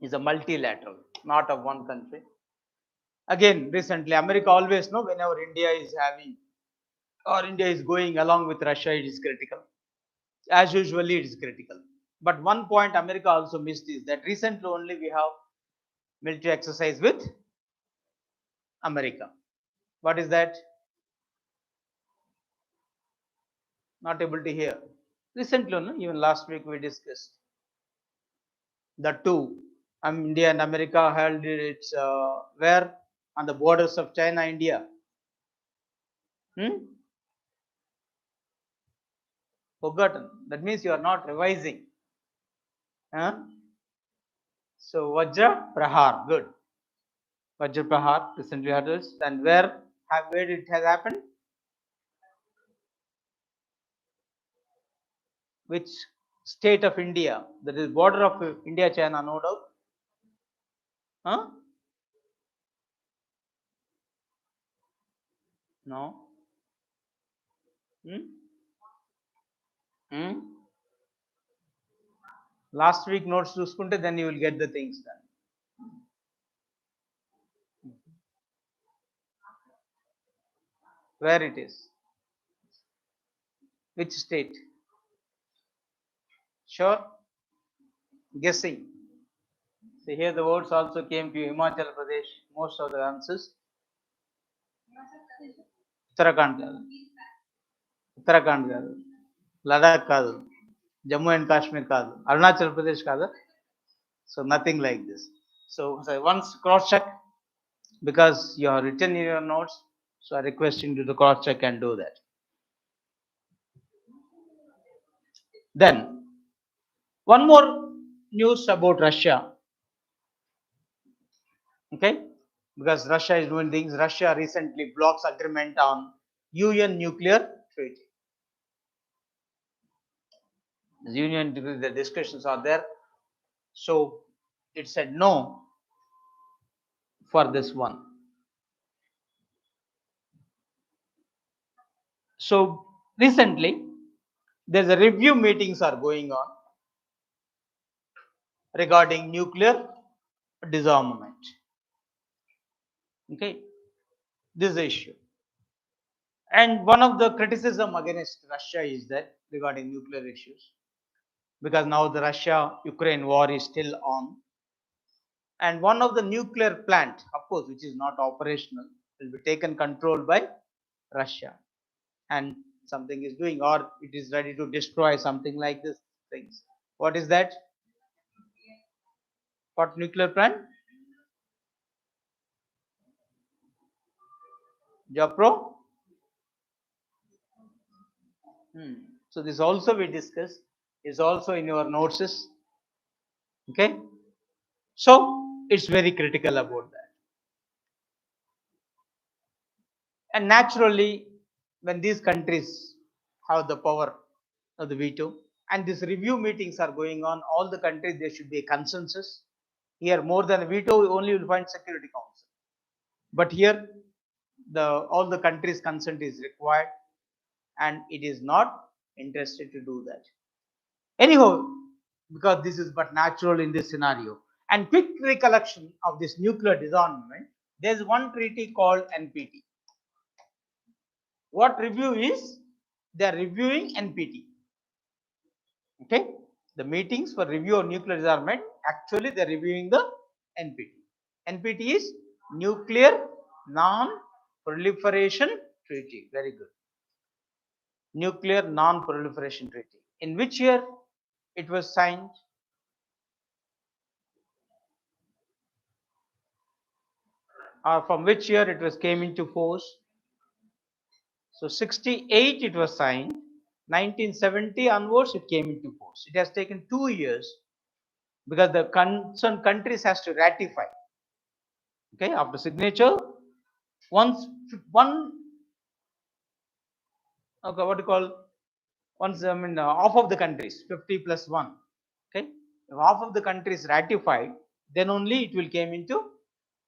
Is a multilateral, not of one country. Again, recently America always know whenever India is having or India is going along with Russia, it is critical. As usually, it is critical. But one point America also missed is that recently only we have military exercise with America. What is that? Not able to hear. Recently, no? Even last week we discussed the two. India and America held its where on the borders of China, India. Hmm? Forgotten. That means you are not revising. Huh? So Vajra Prahar, good. Vajra Prahar recently had this. And where it has happened? Which state of India? That is border of India, China, no doubt. Huh? No. Hmm? Hmm? Last week notes చూసుకుంటే then you will get the things done. Where it is? Which state? Sure? Guessing. So here the words also came to Himachal Pradesh. Most of the answers. Uttarakhand కాదు. ఉత్తరాఖండ్ కాదు. లడాక్ కాదు. Jammu and Kashmir కాదు. అరుణాచల్ ప్రదేశ్ కాదు. So nothing like this. So once cross check because you are written in your notes. So I request you to cross check and do that. Then one more news about Russia. Okay, because Russia is doing things. Russia recently blocks agreement on UN nuclear treaty. The union, the discussions are there. So it said no for this one. So recently there's a review meetings are going on regarding nuclear disarmament. Okay, this issue. And one of the criticism against Russia is that regarding nuclear issues, because now the Russia-Ukraine war is still on. And one of the nuclear plant, of course, which is not operational, will be taken control by Russia. And something is doing, or it is ready to destroy something like this things. What is that? What nuclear plant? Japro? So this also we discussed, is also in your notes. Okay? So it's very critical about that. And naturally, when these countries have the power of the veto, and these review meetings are going on, all the countries there should be a consensus. Here, more than a veto, only will find Security Council. But here, all the countries' consent is required, and it is not interested to do that. Anyhow, because this is but natural in this scenario. And quick recollection of this nuclear disarmament, there is one treaty called NPT. What review is? They are reviewing NPT. Okay, the meetings for review of nuclear disarmament, actually they are reviewing the NPT. NPT is Nuclear Non Proliferation Treaty. Very good. Nuclear Non-Proliferation Treaty. In which year it was signed? Or from which year it was came into force? So 68 it was signed. 1970 onwards it came into force. It has taken 2 years because the concerned countries has to ratify. Okay, after signature, once one, okay, what do you call, once half of the countries, 50 plus 1, okay, if half of the countries ratified, then only it will came into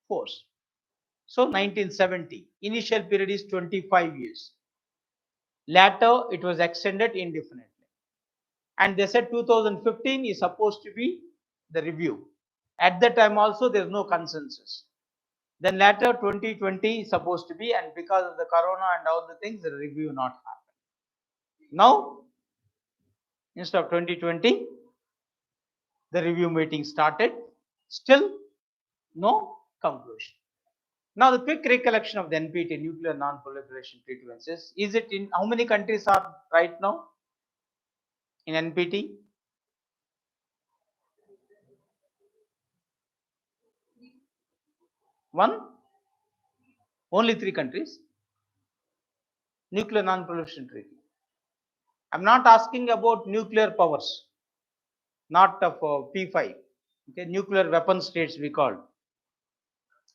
force. So 1970, initial period is 25 years. Later it was extended indefinitely. And they said 2015 is supposed to be the review. At that time also there is no consensus. Then later 2020 is supposed to be, and because of the corona and all the things, the review not happened. Now, instead of 2020, the review meeting started. Still no conclusion. Now the quick recollection of the NPT, Nuclear Non-Proliferation Treaty, is it in how many countries are right now in NPT? One? Only 3 countries. Nuclear Non-Proliferation Treaty. I'm not asking about nuclear powers, not of P5. Okay, nuclear weapon states we call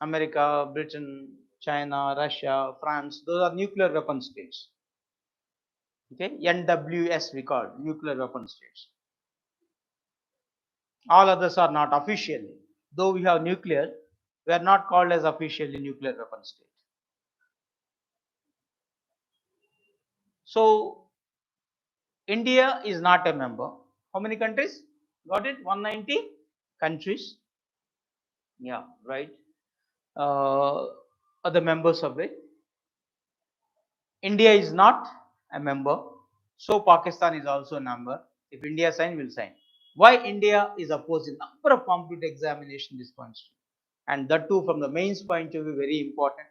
America, Britain, China, Russia, France. Those are nuclear weapon states. Okay, NWS we call nuclear weapon states. All others are not officially. Though we have nuclear, we are not called as officially nuclear weapon state. So India is not a member. How many countries? Got it? 190 countries. Yeah, right. Are the members of it. India is not a member. So Pakistan is also a member. If India sign, will sign. Why India is opposing number of competitive examination this point, and that too from the mains point of view, very important.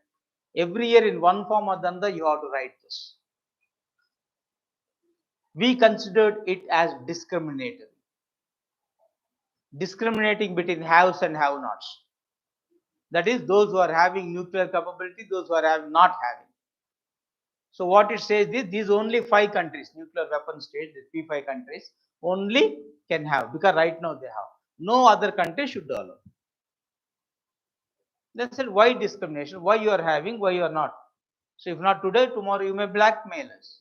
Every year in one form or the other you have to write this. We considered it as discriminatory, discriminating between haves and have-nots. That is, those who are having nuclear capability, those who are not having. So what it says is these only 5 countries, nuclear weapon states, these P5 countries only can have, because right now they have. No other country should allow. They said, why discrimination? Why you are having, why you are not? So if not today, tomorrow you may blackmail us.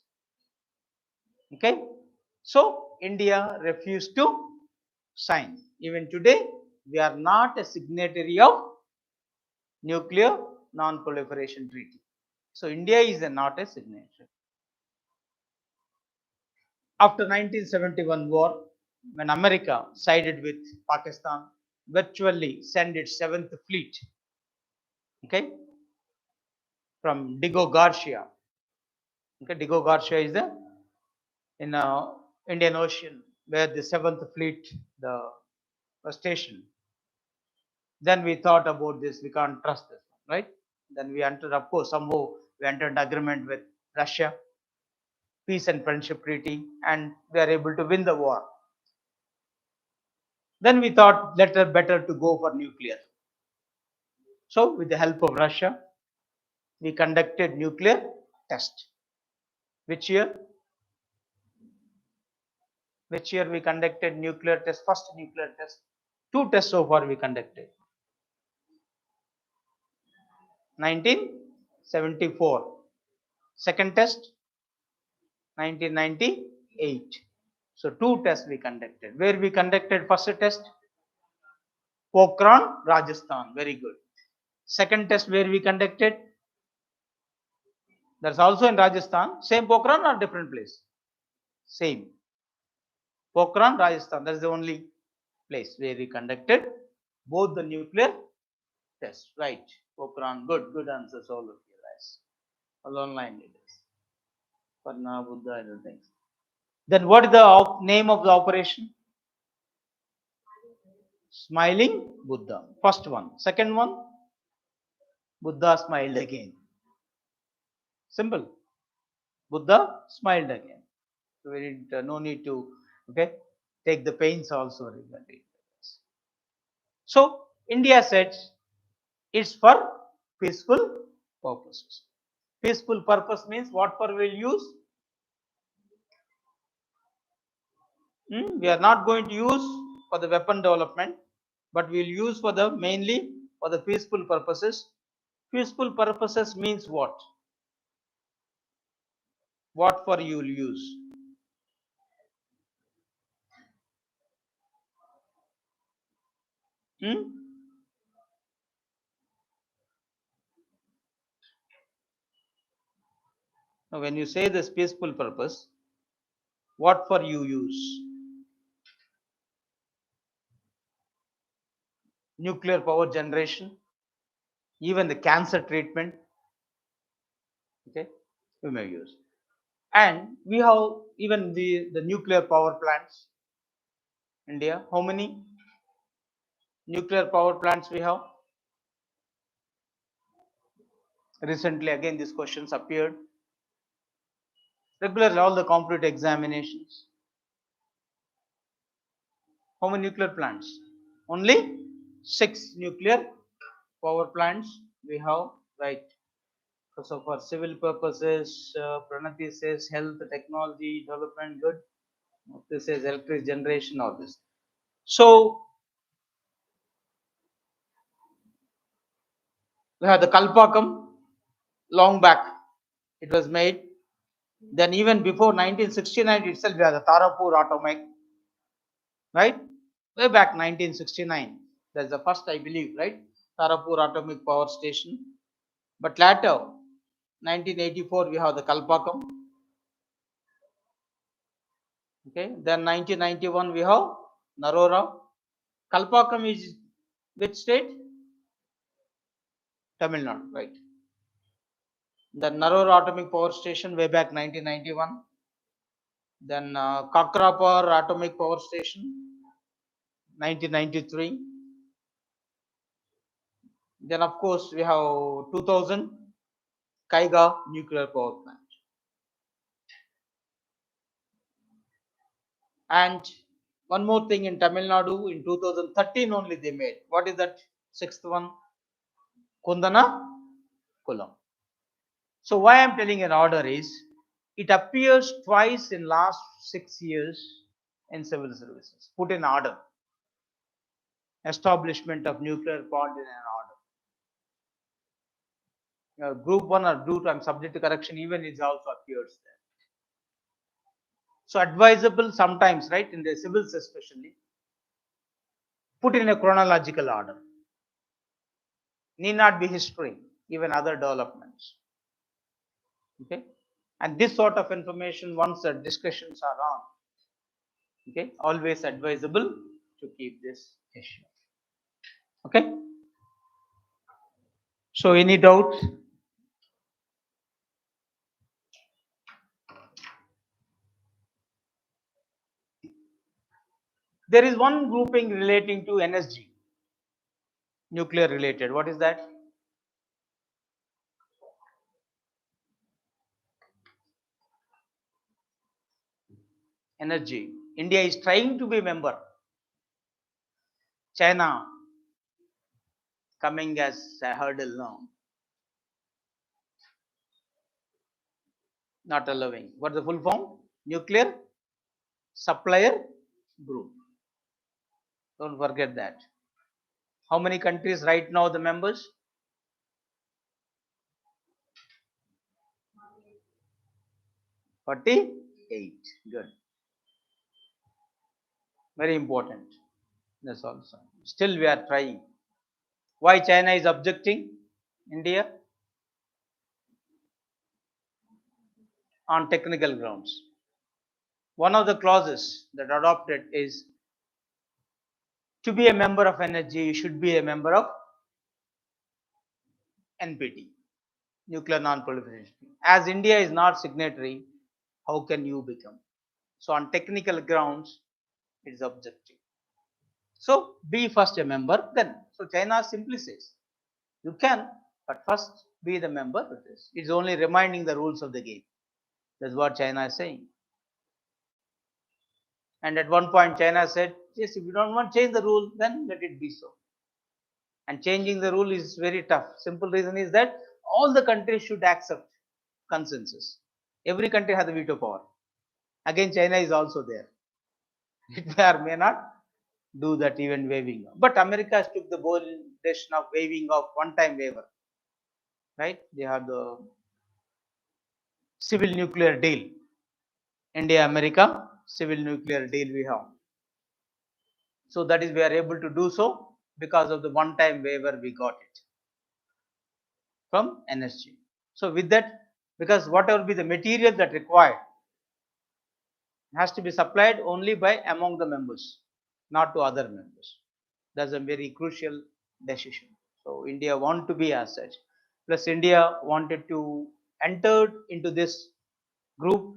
Okay. So India refused to sign. Even today, we are not a signatory of Nuclear Non-Proliferation Treaty. So India is not a signatory. After 1971 war, when America sided with Pakistan, virtually sent its 7th fleet, okay, from Diego Garcia. Okay, Diego Garcia is the in Indian Ocean where the 7th fleet was stationed. Then we thought about this, we can't trust this, right? Then we entered, of course, somehow we entered an agreement with Russia, peace and friendship treaty, and we are able to win the war. Then we thought better to go for nuclear. So with the help of Russia, we conducted nuclear test. Which year? Which year we conducted nuclear test? First nuclear test. 2 tests so far we conducted. 1974. Second test, 1998. So 2 tests we conducted. Where we conducted first test? Pokhran, Rajasthan. Very good. Second test where we conducted? That's also in Rajasthan. Same Pokhran or different place? Same. Pokhran, Rajasthan. That's the only place where we conducted both the nuclear tests. Right. Pokhran. Good answers all of you guys. All online leaders. Parna, Buddha, and other things. Then what is the name of the operation? Smiling Buddha. First one. Second one, Buddha smiled again. Simple. Buddha smiled again. So we need, no need to take the pains also regarding this. So India said it's for peaceful purposes. Peaceful purpose means what for we'll use? We are not going to use for the weapon development, but we'll use for the mainly for the peaceful purposes. Peaceful purposes means what? What for you'll use? Now, when you say this peaceful purpose, what for you use? Nuclear power generation, even the cancer treatment, okay, we may use. And we have even the nuclear power plants. India, how many nuclear power plants we have? Recently, again, these questions appeared. Regularly, all the competitive examinations. How many nuclear plants? Only 6 nuclear power plants we have, right? So for civil purposes, Pranati says health, technology, development, good. This says electric generation, all this. So we have the Kalpakam, long back it was made. Then even before 1969 itself, we have the Tarapur atomic, right? Way back 1969. That's the first, I believe, right? Tarapur atomic power station. But later, 1984, we have the Kalpakam. Okay. Then 1991, we have Narora. Kalpakam is which state? Tamil Nadu, right? The Narora atomic power station way back 1991. Then Kakrapar atomic power station 1993. Then of course we have 2000 Kaiga nuclear power plant. And one more thing in Tamil Nadu in 2013 only they made. What is that sixth one? Kundana Kulam. So why I am telling an order is it appears twice in last 6 years in civil services. Put in order. Establishment of nuclear plant in an order. Group 1 or group 2, I am subject to correction, even it also appears there. So advisable sometimes, right, in the civils especially, put in a chronological order. Need not be history, even other developments. Okay, and this sort of information, once the discussions are on, okay, always advisable to keep this issue. Okay, so any doubts? There is one grouping relating to energy, nuclear related. What is that? Energy. India is trying to be a member. China coming as a hurdle now. Not allowing. What is the full form? Nuclear supplier group. Don't forget that. How many countries right now the members? 48. Good. Very important. That's also. Still we are trying. Why China is objecting India? On technical grounds. One of the clauses that adopted is to be a member of energy, you should be a member of NPT, nuclear non-proliferation. As India is not signatory, how can you become? So on technical grounds, it is objective. So be first a member, then. So China simply says, you can, but first be the member of this. It's only reminding the rules of the game. That's what China is saying. And at one point, China said, yes, if you don't want to change the rule, then let it be so. And changing the rule is very tough. Simple reason is that all the countries should accept consensus. Every country has the veto power. Again, China is also there. It may or may not do that even waiving. But America took the bold decision of waiving of one-time waiver. Right? They have the civil nuclear deal. India, America, civil nuclear deal we have. So that is we are able to do so because of the one-time waiver we got it from NSG. So with that, because whatever be the material that required has to be supplied only by among the members, not to other members. That's a very crucial decision. So India want to be as such. Plus India wanted to enter into this group.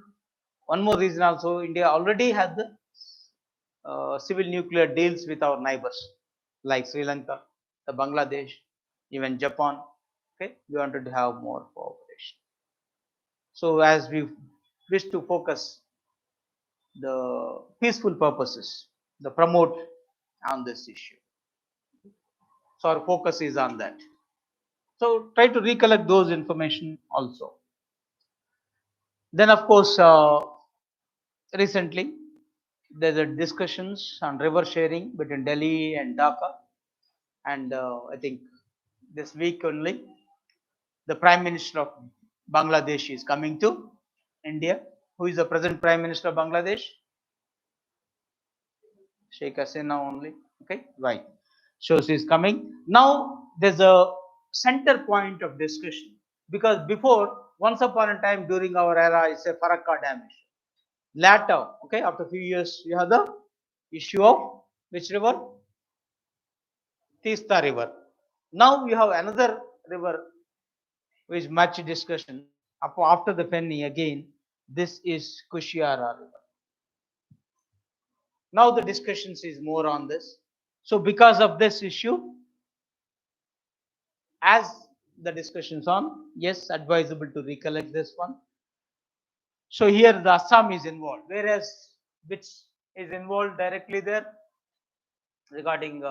One more reason also, India already has the civil nuclear deals with our neighbors like Sri Lanka, the Bangladesh, even Japan. Okay, we wanted to have more cooperation. So as we wish to focus the peaceful purposes, the promote on this issue. So our focus is on that. So try to recollect those information also. Then of course, recently there's a discussions on river sharing between Delhi and Dhaka, and I think this week only the Prime Minister of Bangladesh is coming to India. Who is the present Prime Minister of Bangladesh? Sheikh Hasina only. Okay, right. So she is coming. Now there's a center point of discussion because before, once upon a time during our era, it's a Farakka Dam issue. Later, okay, after a few years, you have the issue of which river? Tista River. Now we have another river which much discussion. After the Feni again, this is Kushiara River. Now the discussions is more on this. So because of this issue, as the discussions on, yes, advisable to recollect this one. So here the Assam is involved, whereas which is involved directly there regarding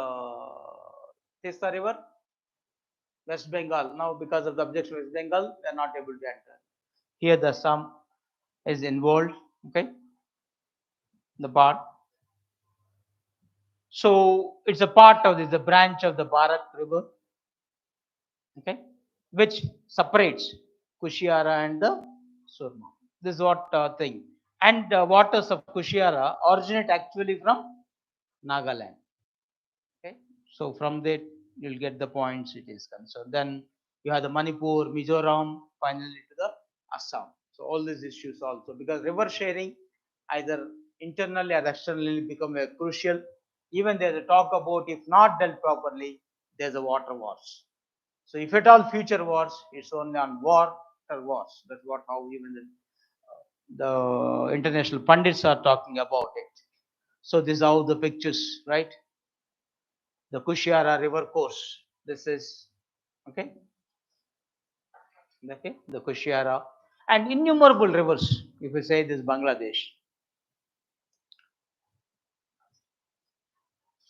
Tista River, West Bengal. Now because of the objection of West Bengal, they are not able to enter. Here the Assam is involved, okay, the part. So it's a part of this, the branch of the Bharat River, okay, which separates Kushiara and the Surma. This is what thing. And waters of Kushiara originate actually from Nagaland. Okay, so from that you'll get the points it is concerned. Then you have the Manipur, Mizoram, finally to the Assam. So all these issues also, because river sharing either internally or externally become a crucial. Even there's a talk about if not dealt properly, there's a water wars. So if at all future wars, it's only on war or wars. That's what how even the international pundits are talking about it. So this is how the pictures, right? The Kushiara river course. This is okay. Okay, the Kushiara and innumerable rivers. If we say this Bangladesh,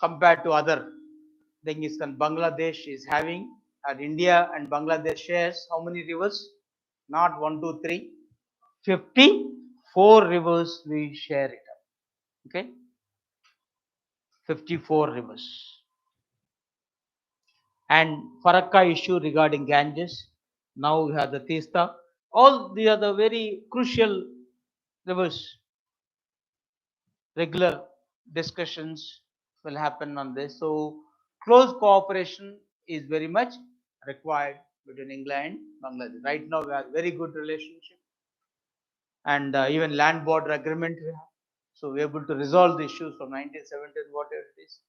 compared to other thing is that Bangladesh is having, and India and Bangladesh shares how many rivers? Not 1, 2, 3, 54 rivers we share it. Okay, 54 rivers. And Farakka issue regarding Ganges. Now we have the Tista. All the other very crucial rivers. Regular discussions will happen on this. So close cooperation is very much required between England and Bangladesh. Right now we have very good relationship and even land border agreement we have. So we're able to resolve the issues from 1970 whatever it is.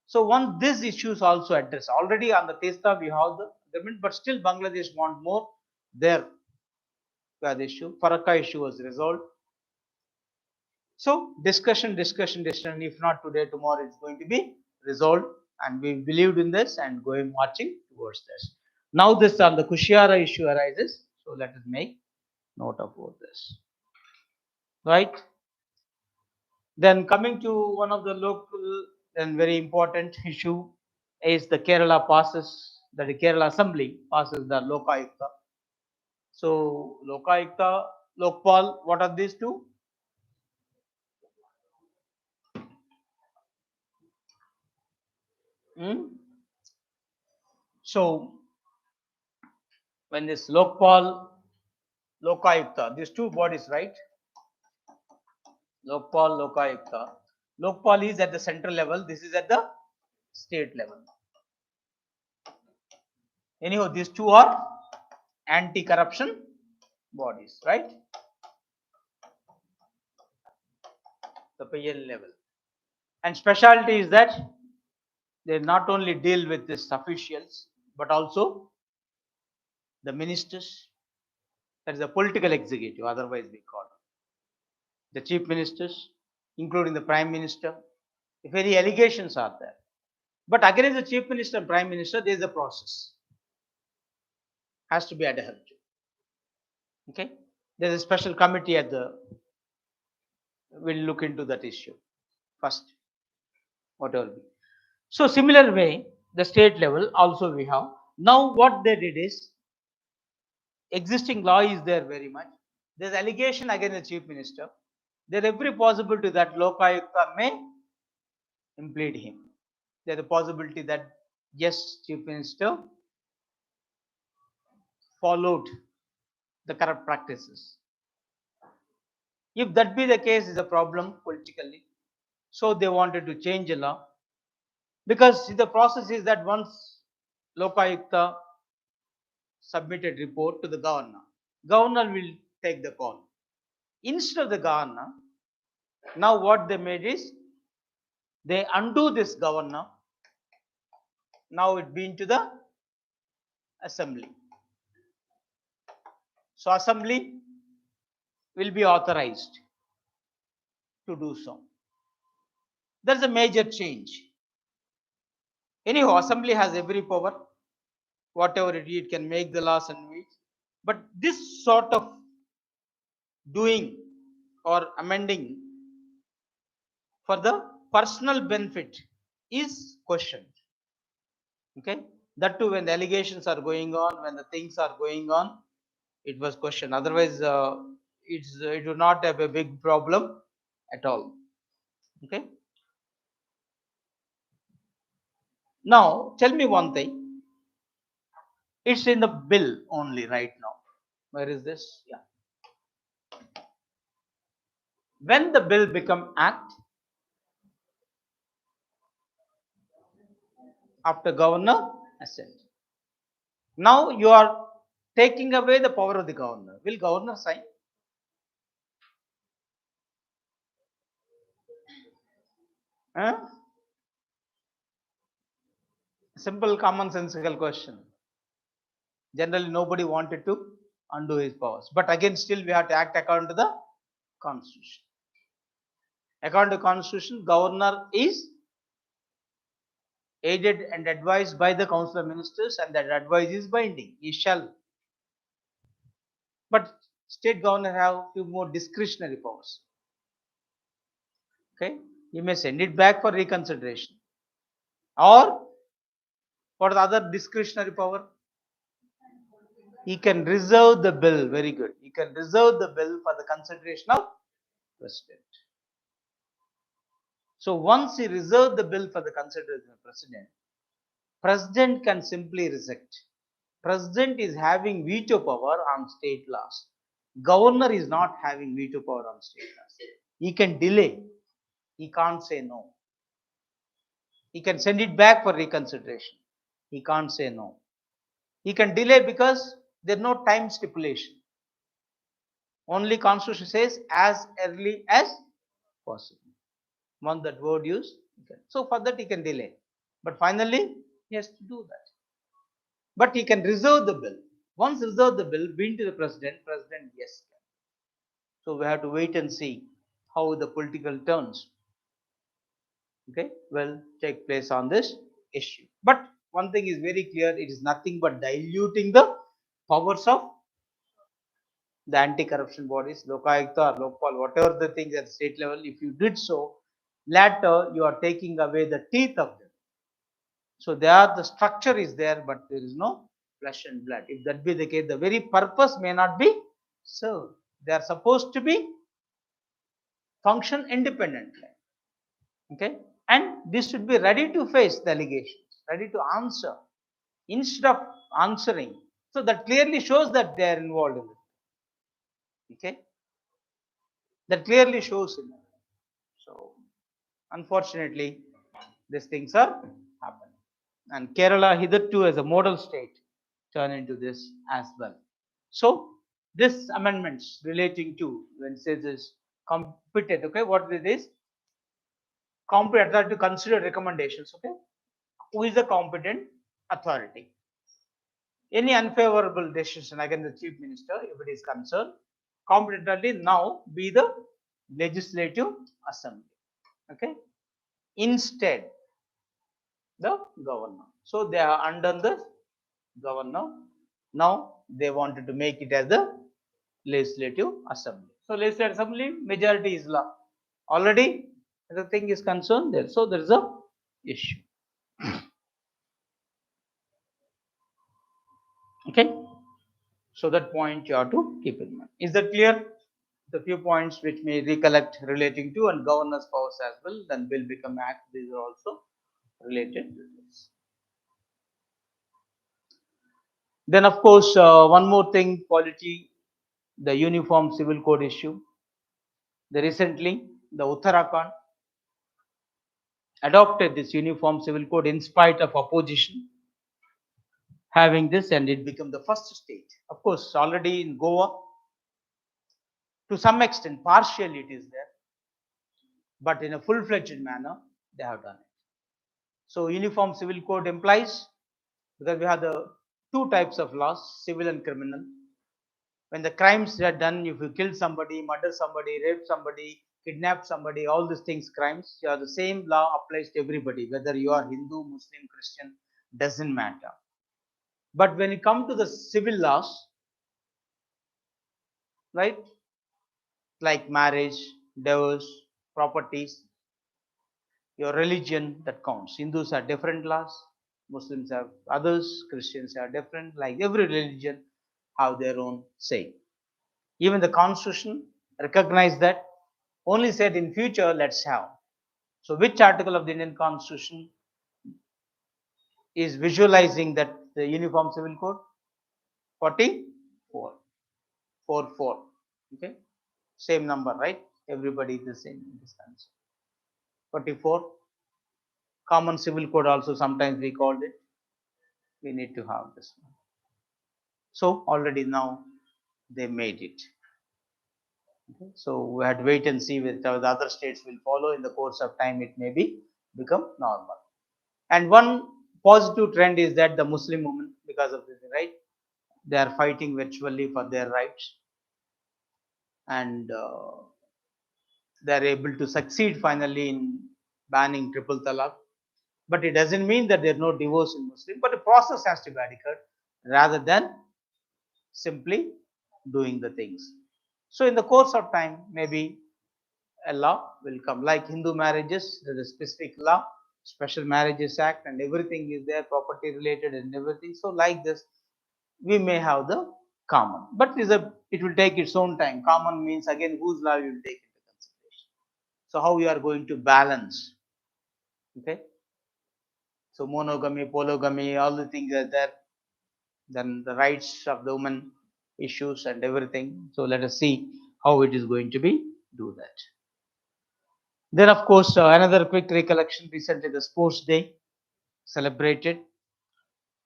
So once these issues also addressed, already on the Testa we have the agreement, but still Bangladesh want more. There the issue, Farakka issue was resolved. So discussion. If not today, tomorrow it's going to be resolved, and we believed in this and going marching towards this. Now this on the Kushiara issue arises. So let us make note of all this. Right? Then coming to one of the local and very important issue is the Kerala passes, that the Kerala Assembly passes the Lokayukta. So Lokayukta, Lokpal, what are these two? So when this Lokpal, Lokayukta, these two bodies, right? Lokpal, Lokayukta. Lokpal is at the central level, this is at the state level. Anyhow, these two are anti-corruption bodies, right? The PL level. And specialty is that they not only deal with these officials, but also the ministers, that is the political executive, otherwise we call it. The chief ministers, including the prime minister, if any allegations are there. But against the chief minister and prime minister, there is a process. Has to be adhered to. Okay? There is a special committee at the, will look into that issue first, whatever be. So similar way, the state level also we have. Now what they did is, existing law is there very much. There's allegation against the chief minister. There every possibility that Lokayukta may implead him. There's a possibility that yes, chief minister followed the corrupt practices. If that be the case, is a problem politically. So they wanted to change the law, because the process is that once Lokayukta submitted report to the governor, governor will take the call. Instead of the governor, now what they made is, they undo this governor. Now it been to the assembly. So assembly will be authorized to do so. There's a major change. Anyhow, assembly has every power. Whatever it can make the laws and which. But this sort of doing or amending for the personal benefit is questioned. Okay, that too when the allegations are going on, when the things are going on, it was questioned. Otherwise, it would not have a big problem at all. Okay. Now tell me one thing. It's in the bill only right now. Where is this? Yeah. When the bill become act, after governor assent. Now you are taking away the power of the governor. Will governor sign? Huh? Simple commonsensical question. Generally nobody wanted to undo his powers. But again still we have to act according to the constitution. According to constitution, governor is aided and advised by the council of ministers, and that advice is binding. He shall. But state governor have few more discretionary powers. Okay, he may send it back for reconsideration, or for the other discretionary power, he can reserve the bill. Very good. He can reserve the bill for the consideration of president. So once he reserved the bill for the consideration of president, president can simply reject. President is having veto power on state laws. Governor is not having veto power on state laws. He can delay. He can't say no. He can send it back for reconsideration. He can't say no. He can delay because there is no time stipulation. Only constitution says as early as possible. Want that word used? So for that he can delay. But finally he has to do that. But he can reserve the bill. Once reserve the bill, bring to the president, yes. So we have to wait and see how the political turns, okay, will take place on this issue. But one thing is very clear, it is nothing but diluting the powers of the anti-corruption bodies, Lokayukta or Lokpal, whatever the things at state level. If you did so, later you are taking away the teeth of them. So the structure is there, but there is no flesh and blood. If that be the case, the very purpose may not be served. They are supposed to be function independently. Okay, and this should be ready to face the allegations, ready to answer instead of answering. So that clearly shows that they are involved in it. Okay, that clearly shows in it. So unfortunately, these things are happening, and Kerala hitherto as a model state turn into this as well. So this amendments relating to when it says this competent, okay, what it is, competent authority to consider recommendations. Okay, who is the competent authority? Any unfavorable decision against the chief minister, if it is concerned, competently now be the legislative assembly. Okay, instead the governor. So they are under the governor. Now they wanted to make it as the legislative assembly. So legislative assembly majority is law. Already the thing is concerned there. So there is a issue. Okay. So that point you have to keep in mind. Is that clear? The few points which may recollect relating to and governor's powers as well, then will become act. These are also related to this. Then of course, one more thing, polity, the uniform civil code issue. Recently, the Uttarakhand adopted this uniform civil code in spite of opposition having this, and it became the first state. Of course, already in Goa, to some extent, partially it is there, but in a full-fledged manner, they have done it. So, uniform civil code implies, because we have the two types of laws, civil and criminal. When the crimes are done, if you kill somebody, murder somebody, rape somebody, kidnap somebody, all these things, crimes, the same law applies to everybody, whether you are Hindu, Muslim, Christian, doesn't matter. But when it comes to the civil laws, right, like marriage, divorce, properties, your religion, that counts. Hindus have different laws, Muslims have others, Christians are different, like every religion have their own say. Even the constitution recognized that, only said in future let's have. So which article of the Indian constitution is visualizing that the uniform civil code? 44. 44. Okay, same number, right? Everybody is the same in this answer. 44. Common civil code also sometimes we called it. We need to have this one. So already now they made it. Okay. So we had to wait and see whether the other states will follow. In the course of time, it may be become normal. And one positive trend is that the Muslim women, because of this, right, they are fighting virtually for their rights, and they are able to succeed finally in banning triple talaq. But it doesn't mean that there is no divorce in Muslim, but the process has to be adequate rather than simply doing the things. So in the course of time, maybe a law will come. Like Hindu marriages, there is a specific law, Special Marriages Act, and everything is there, property related and everything. So like this, we may have the common, but it will take its own time. Common means again whose law you will take into consideration. So how you are going to balance? Okay. So monogamy, polygamy, all the things are there. Then the rights of the woman issues and everything. So let us see how it is going to be do that. Then of course another quick recollection, recently the sports day celebrated,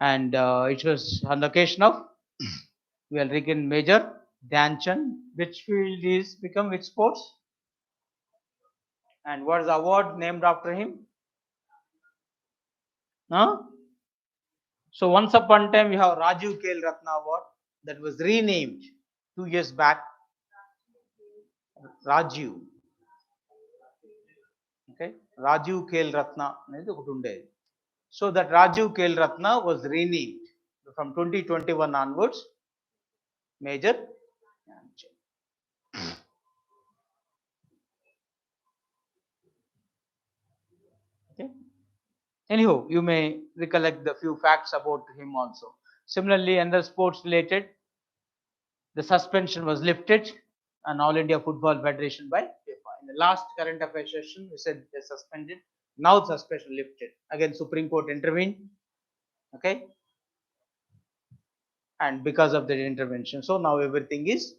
and it was on the occasion of we are reckon Major Dhyan Chand. Which field is become which sports, and what is the award named after him? Huh? So once upon a time we have Rajiv Khel Ratna Award that was renamed 2 years back. Rajiv, okay, Rajiv Khel Ratna అనేది ఒకటి ఉండేది. So that Rajiv Khel Ratna was renamed from 2021 onwards. Major Dhyanchand. Okay. Anyhow, you may recollect the few facts about him also. Similarly, under sports related, the suspension was lifted on All India Football Federation by FIFA. In the last current affairs session, we said they suspended. Now suspension lifted. Again, Supreme Court intervened. Okay. And because of that intervention, so now everything is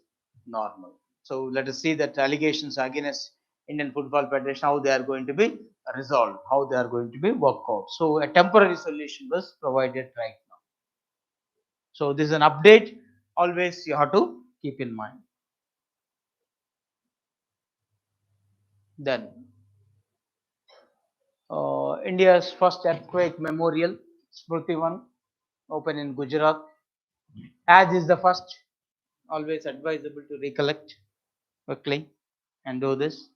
normal. So let us see that allegations against Indian Football Federation, how they are going to be resolved, how they are going to be worked out. So a temporary solution was provided right now. So this is an update. Always you have to keep in mind. Then India's first earthquake memorial, Smriti One, open in Gujarat. As is the first, always advisable to recollect quickly and do this.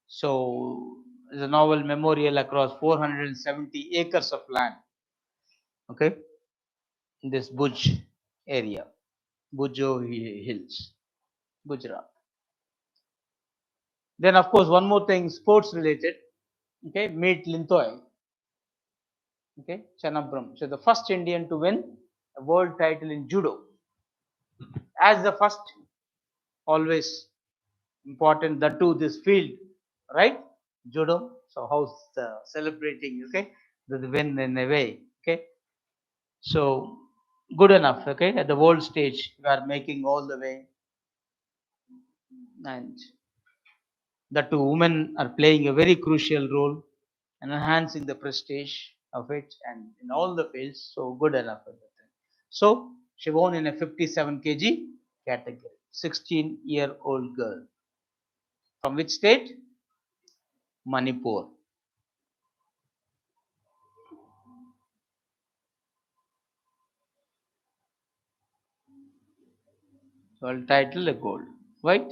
So, the novel memorial across 470 acres of land. Okay, in this Bhuj area, Bhujo Hills, Gujarat. Then, of course, one more thing, sports related. Okay, meet Lintoy. Okay, Chanabram. So the first Indian to win a world title in judo. As the first, always important that to this field, right? Judo. So how's celebrating? Okay, the win in a way. Okay, so good enough. Okay, at the world stage, we are making all the way, and the two women are playing a very crucial role and enhancing the prestige of it and in all the fields. So good enough. So she won in a 57 kg category. 16-year-old girl. From which state? Manipur. World title a gold. Right?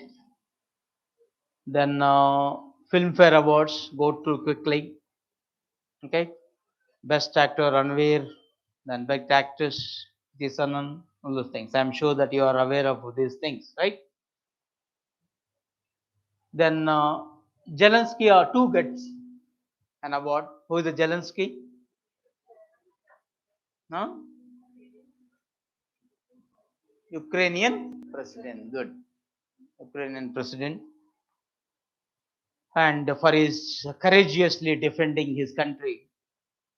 Then Filmfare Awards go through quickly. Okay. Best actor Ranveer, then best actress Tisanan, all those things. I'm sure that you are aware of these things, right? Then Zelensky two gets an award. Who is the Zelensky? No? Ukrainian president. Good. Ukrainian president. And for his courageously defending his country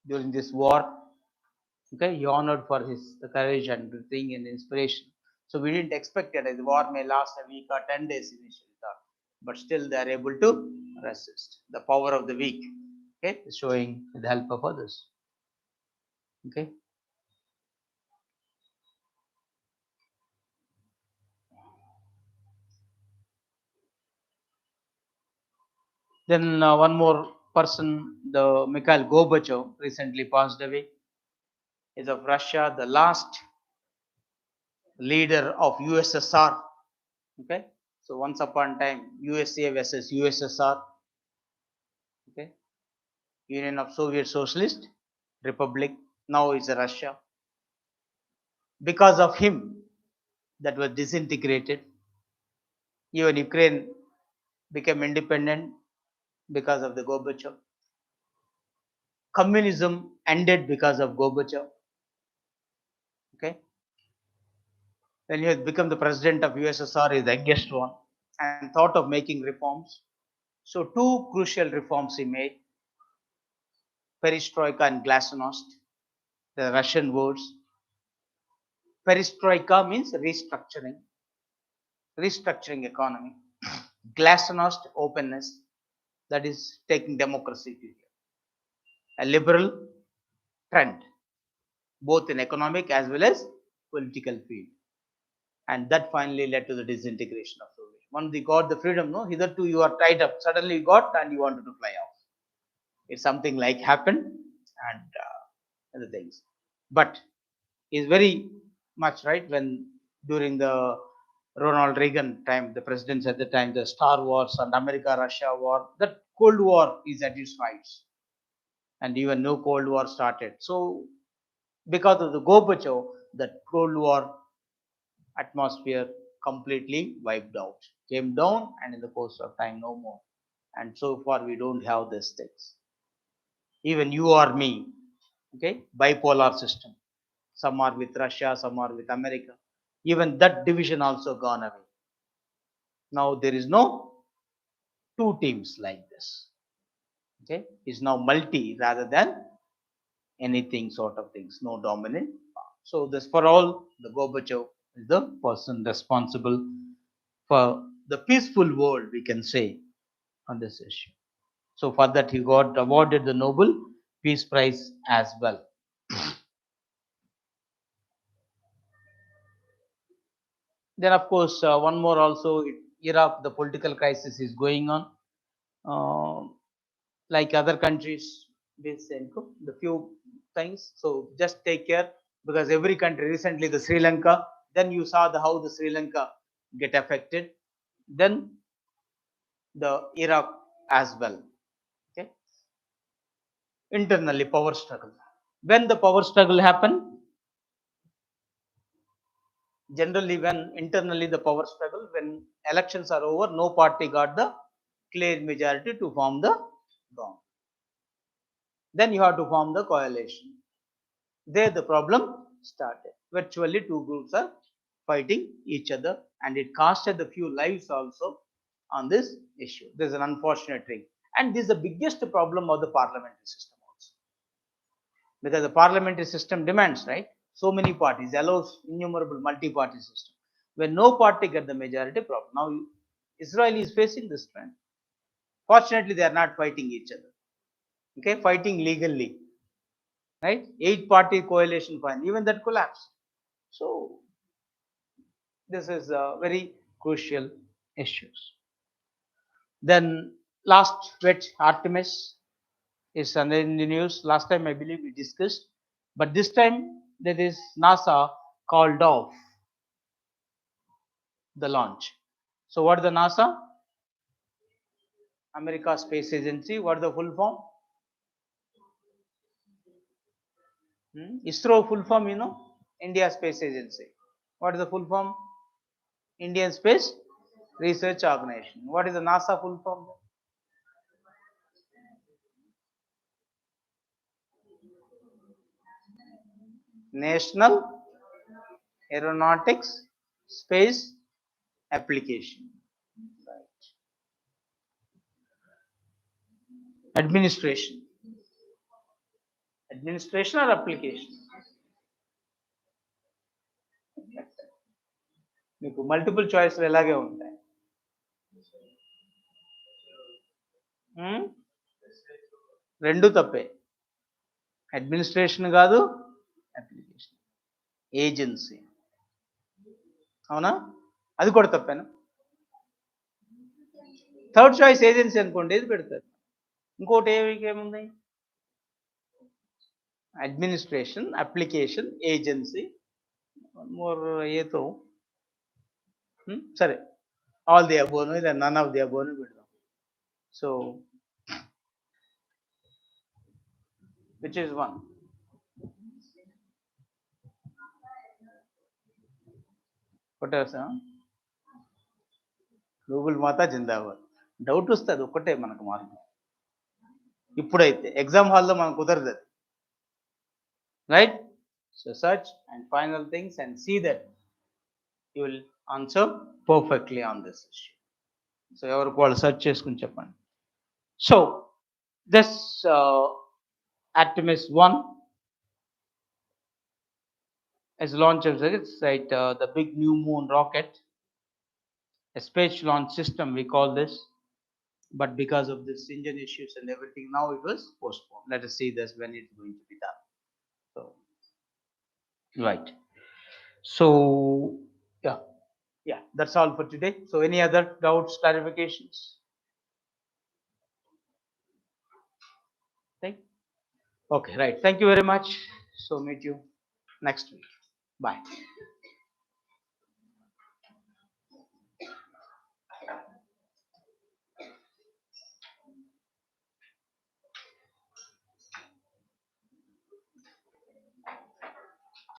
during this war. Okay, he honored for his courage and thing and inspiration. So we didn't expect that the war may last a week or 10 days initially, but still they are able to resist. The power of the weak, okay, showing the help of others. Okay. Then one more person, the Mikhail Gorbachev, recently passed away. Is of Russia, the last leader of USSR. Okay, so once upon time, USA versus USSR. Okay, Union of Soviet Socialist Republic. Now is Russia. Because of him, that was disintegrated. Even Ukraine became independent because of the Gorbachev. Communism ended because of Gorbachev. Okay, when he has become the president of USSR, is the youngest one, and thought of making reforms. So two crucial reforms he made: perestroika and glasnost, the Russian words. Perestroika means restructuring economy. Glasnost, openness, that is taking democracy to a liberal trend, both in economic as well as political field. And that finally led to the disintegration of Soviet. Once they got the freedom, no, hitherto you are tied up. Suddenly you got and you wanted to fly off. It's something like happened and other things. But is very much right when during the Ronald Reagan time, the presidents at the time, the Star Wars and America Russia war, that Cold War is at its heights. and even no Cold War started. So because of the Gorbachev, that Cold War atmosphere completely wiped out, came down, and in the course of time, no more. And so far, we don't have these things. Even you or me, okay, bipolar system. Some are with Russia, some are with America. Even that division also gone away. Now there is no two teams like this. Okay, it's now multi rather than anything sort of things, no dominant. So this for all, the Gorbachev is the person responsible for the peaceful world, we can say, on this issue. So for that he got awarded the Nobel Peace Prize as well. Then of course one more also, Iraq, the political crisis is going on. Like other countries, the few things. So just take care, because every country, recently the Sri Lanka, then you saw how the Sri Lanka get affected, then the Iraq as well. Okay, internally power struggle. When the power struggle happen, generally when internally the power struggle, when elections are over, no party got the clear majority to form the government. Then you have to form the coalition. There the problem started. Virtually two groups are fighting each other, and it costed a few lives also on this issue. This is an unfortunate thing, and this is the biggest problem of the parliamentary system also, because the parliamentary system demands, right, so many parties, allows innumerable multi-party system. When no party get the majority, problem. Now Israel is facing this trend. Fortunately, they are not fighting each other. Okay, fighting legally, right? 8-party coalition fine, even that collapsed. So this is very crucial issues. Then last wet Artemis is in the news. Last time I believe we discussed, but this time there is NASA called off the launch. So what is the NASA? America Space Agency. What is the full form? ISRO full form, India Space Agency. What is the full form? Indian Space Research Organization. What is the NASA full form? National Aeronautics Space Application. Right. Administration. Administration or application? మీకు multiple చాయిస్లు ఎలాగే ఉంటాయి. రెండు తప్పే. Administration కాదు, application. Agency, అవునా? అది కూడా తప్పేనా? Third choice agency అనుకోండి, ఏది పెడతారు? ఇంకోటి ఏముంది? అడ్మినిస్ట్రేషన్, అప్లికేషన్, ఏజెన్సీ, మోర్ ఏతో సరే, ఆల్ ది అబోవ్ లేదా నన్ ఆఫ్ ది అబోవ్ పెడదాం. So which is one? కొట్టేసా? గూగుల్ మాతా జిందాబాద్. డౌట్ వస్తుంది ఒక్కటే మనకు మార్గం. ఇప్పుడైతే ఎగ్జామ్ హాల్లో మనకు కుదరదు, right? So search and final things and see that you will answer perfectly on this issue. So ఎవరికి వాళ్ళు సర్చ్ చేసుకుని చెప్పండి. So this Artemis 1 is launched as the big new moon rocket, a space launch system we call this, but because of this engine issues and everything, now it was postponed. Let us see this when it's going to be done. So right, so yeah, that's all for today. So any other doubts, clarifications? Okay, right, thank you very much. So meet you next week. Bye.